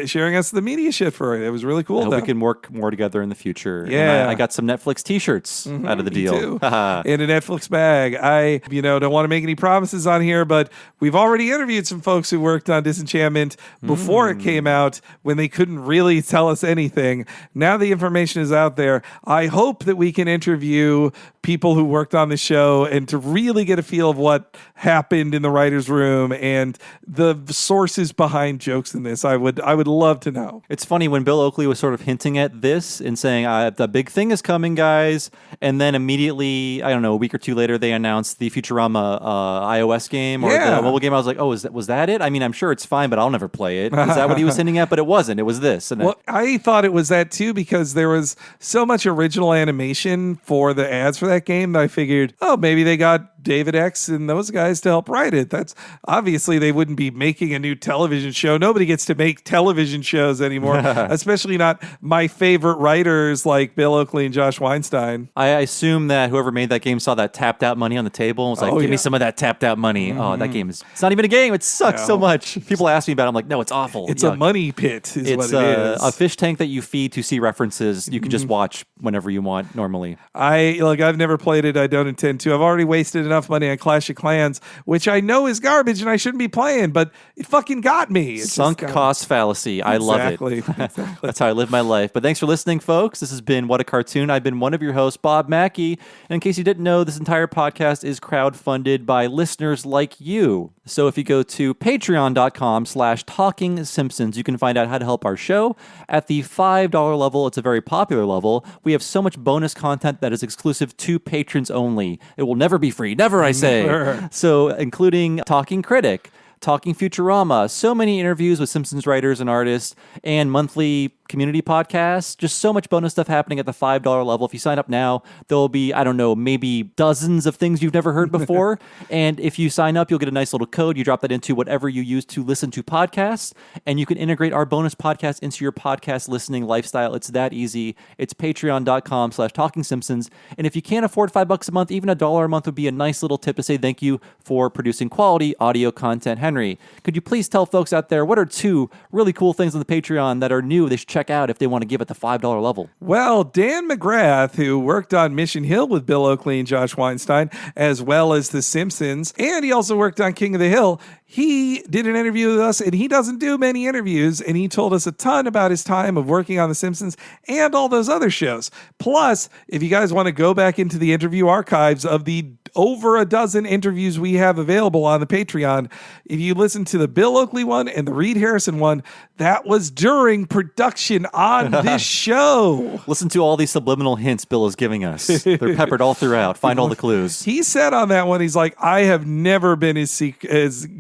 sharing us the media shit for it. It was really cool.
I hope we can work more together in the future.
Yeah.
And I got some Netflix t-shirts out of the deal.
Too. In a Netflix bag. I don't want to make any promises on here, but we've already interviewed some folks who worked on Disenchantment before it came out when they couldn't really tell us anything. Now the information is out there. I hope that we can interview people who worked on the show and to really get a feel of what happened in the writer's room and the sources behind jokes in this. I would love to know.
It's funny when Bill Oakley was sort of hinting at this and saying, the big thing is coming, guys. And then immediately, I don't know, a week or 2 later, they announced the Futurama iOS game or the mobile game. I was like, oh, was that it? I mean, I'm sure it's fine, but I'll never play it. Is that what he was hinting at? But it wasn't. It was this. And
I thought it was that too because there was so much original animation for the ads for that game that I figured, oh, maybe they got David X and those guys to help write it. That's obviously they wouldn't be making a new television show. Nobody gets to make television shows anymore, especially not my favorite writers like Bill Oakley and Josh Weinstein.
I assume that whoever made that game saw that tapped out money on the table and was like, give me some of that tapped out money. Oh, that game it's not even a game. It sucks so much. People ask me about it. I'm like, no, it's awful.
It's a money pit is what it is.
A fish tank that you feed to see references. You can just watch whenever you want normally.
I've never played it. I don't intend to. I've already wasted enough money on Clash of Clans, which I know is garbage and I shouldn't be playing, but it fucking got me.
Sunk cost fallacy. I love it.
Exactly.
That's how I live my life. But thanks for listening, folks. This has been What a Cartoon. I've been one of your hosts, Bob Mackey. And in case you didn't know, this entire podcast is crowdfunded by listeners like you. So if you go to patreon.com/talkingsimpsons, you can find out how to help our show. At the $5 level, it's a very popular level. We have so much bonus content that is exclusive to patrons only. It will never be free. Never, I say. So including Talking Critic, Talking Futurama, so many interviews with Simpsons writers and artists, and monthly community podcasts. Just so much bonus stuff happening at the $5 level. If you sign up now, there'll be, I don't know, maybe dozens of things you've never heard before. And if you sign up, you'll get a nice little code. You drop that into whatever you use to listen to podcasts, and you can integrate our bonus podcast into your podcast listening lifestyle. It's that easy. It's patreon.com/talkingsimpsons. And if you can't afford $5 a month, even $1 a month would be a nice little tip to say thank you for producing quality audio content. Henry, could you please tell folks out there what are 2 really cool things on the Patreon that are new they should check out if they want to give at the $5 level?
Well, Dan McGrath, who worked on Mission Hill with Bill Oakley and Josh Weinstein, as well as The Simpsons, and he also worked on King of the Hill, He did an interview with us, and he doesn't do many interviews, and he told us a ton about his time of working on The Simpsons and all those other shows. Plus, if you guys want to go back into the interview archives of the over a dozen interviews we have available on the Patreon, if you listen to the Bill Oakley one and the Reed Harrison one, that was during production on this show.
Listen to all these subliminal hints Bill is giving us. They're peppered all throughout. Find all the clues.
He said on that one, he's like, I have never been as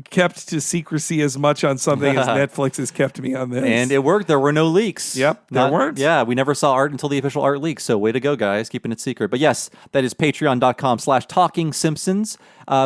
kept to secrecy as much on something as Netflix has kept me on this.
And it worked. There were no leaks.
Yep, there weren't.
Yeah, we never saw art until the official art leak. So way to go, guys, keeping it secret. But yes, that is patreon.com/TalkingSimpsons.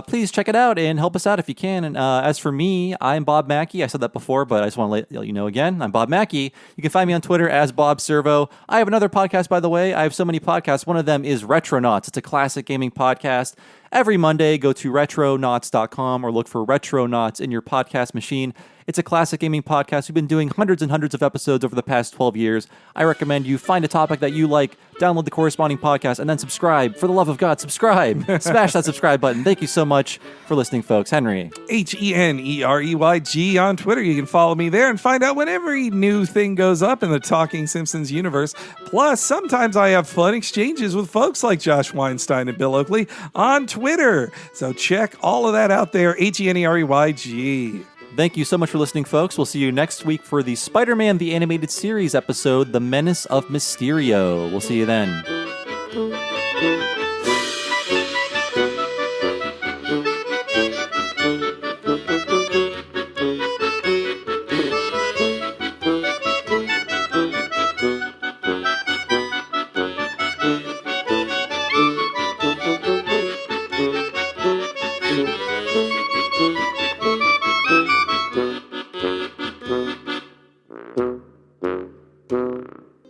Please check it out and help us out if you can. And as for me, I'm Bob Mackey. I said that before, but I just want to let you know again. I'm Bob Mackey. You can find me on Twitter as Bob Servo. I have another podcast, by the way. I have so many podcasts. One of them is Retronauts. It's a classic gaming podcast. Every Monday, go to retronauts.com or look for Retronauts in your podcast machine. It's a classic gaming podcast. We've been doing hundreds and hundreds of episodes over the past 12 years. I recommend you find a topic that you like, download the corresponding podcast, and then subscribe. For the love of God, subscribe. Smash that subscribe button. Thank you so much for listening, folks. Henry.
HENEREYG on Twitter. You can follow me there and find out when every new thing goes up in the Talking Simpsons universe. Plus, sometimes I have fun exchanges with folks like Josh Weinstein and Bill Oakley on Twitter. So check all of that out there. HENEREYG.
Thank you so much for listening, folks. We'll see you next week for the Spider-Man the Animated Series episode, The Menace of Mysterio. We'll see you then.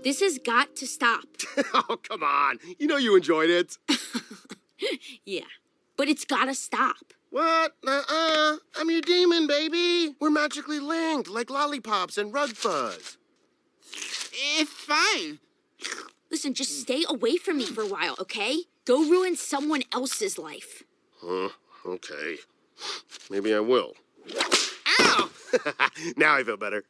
This has got to stop.
Oh, come on. You know you enjoyed it.
Yeah, but it's gotta stop.
What? I'm your demon, baby. We're magically linked, like lollipops and rug fuzz.
It's fine.
Listen, just stay away from me for a while, okay? Go ruin someone else's life.
Huh? Okay. Maybe I will.
Ow!
Now I feel better.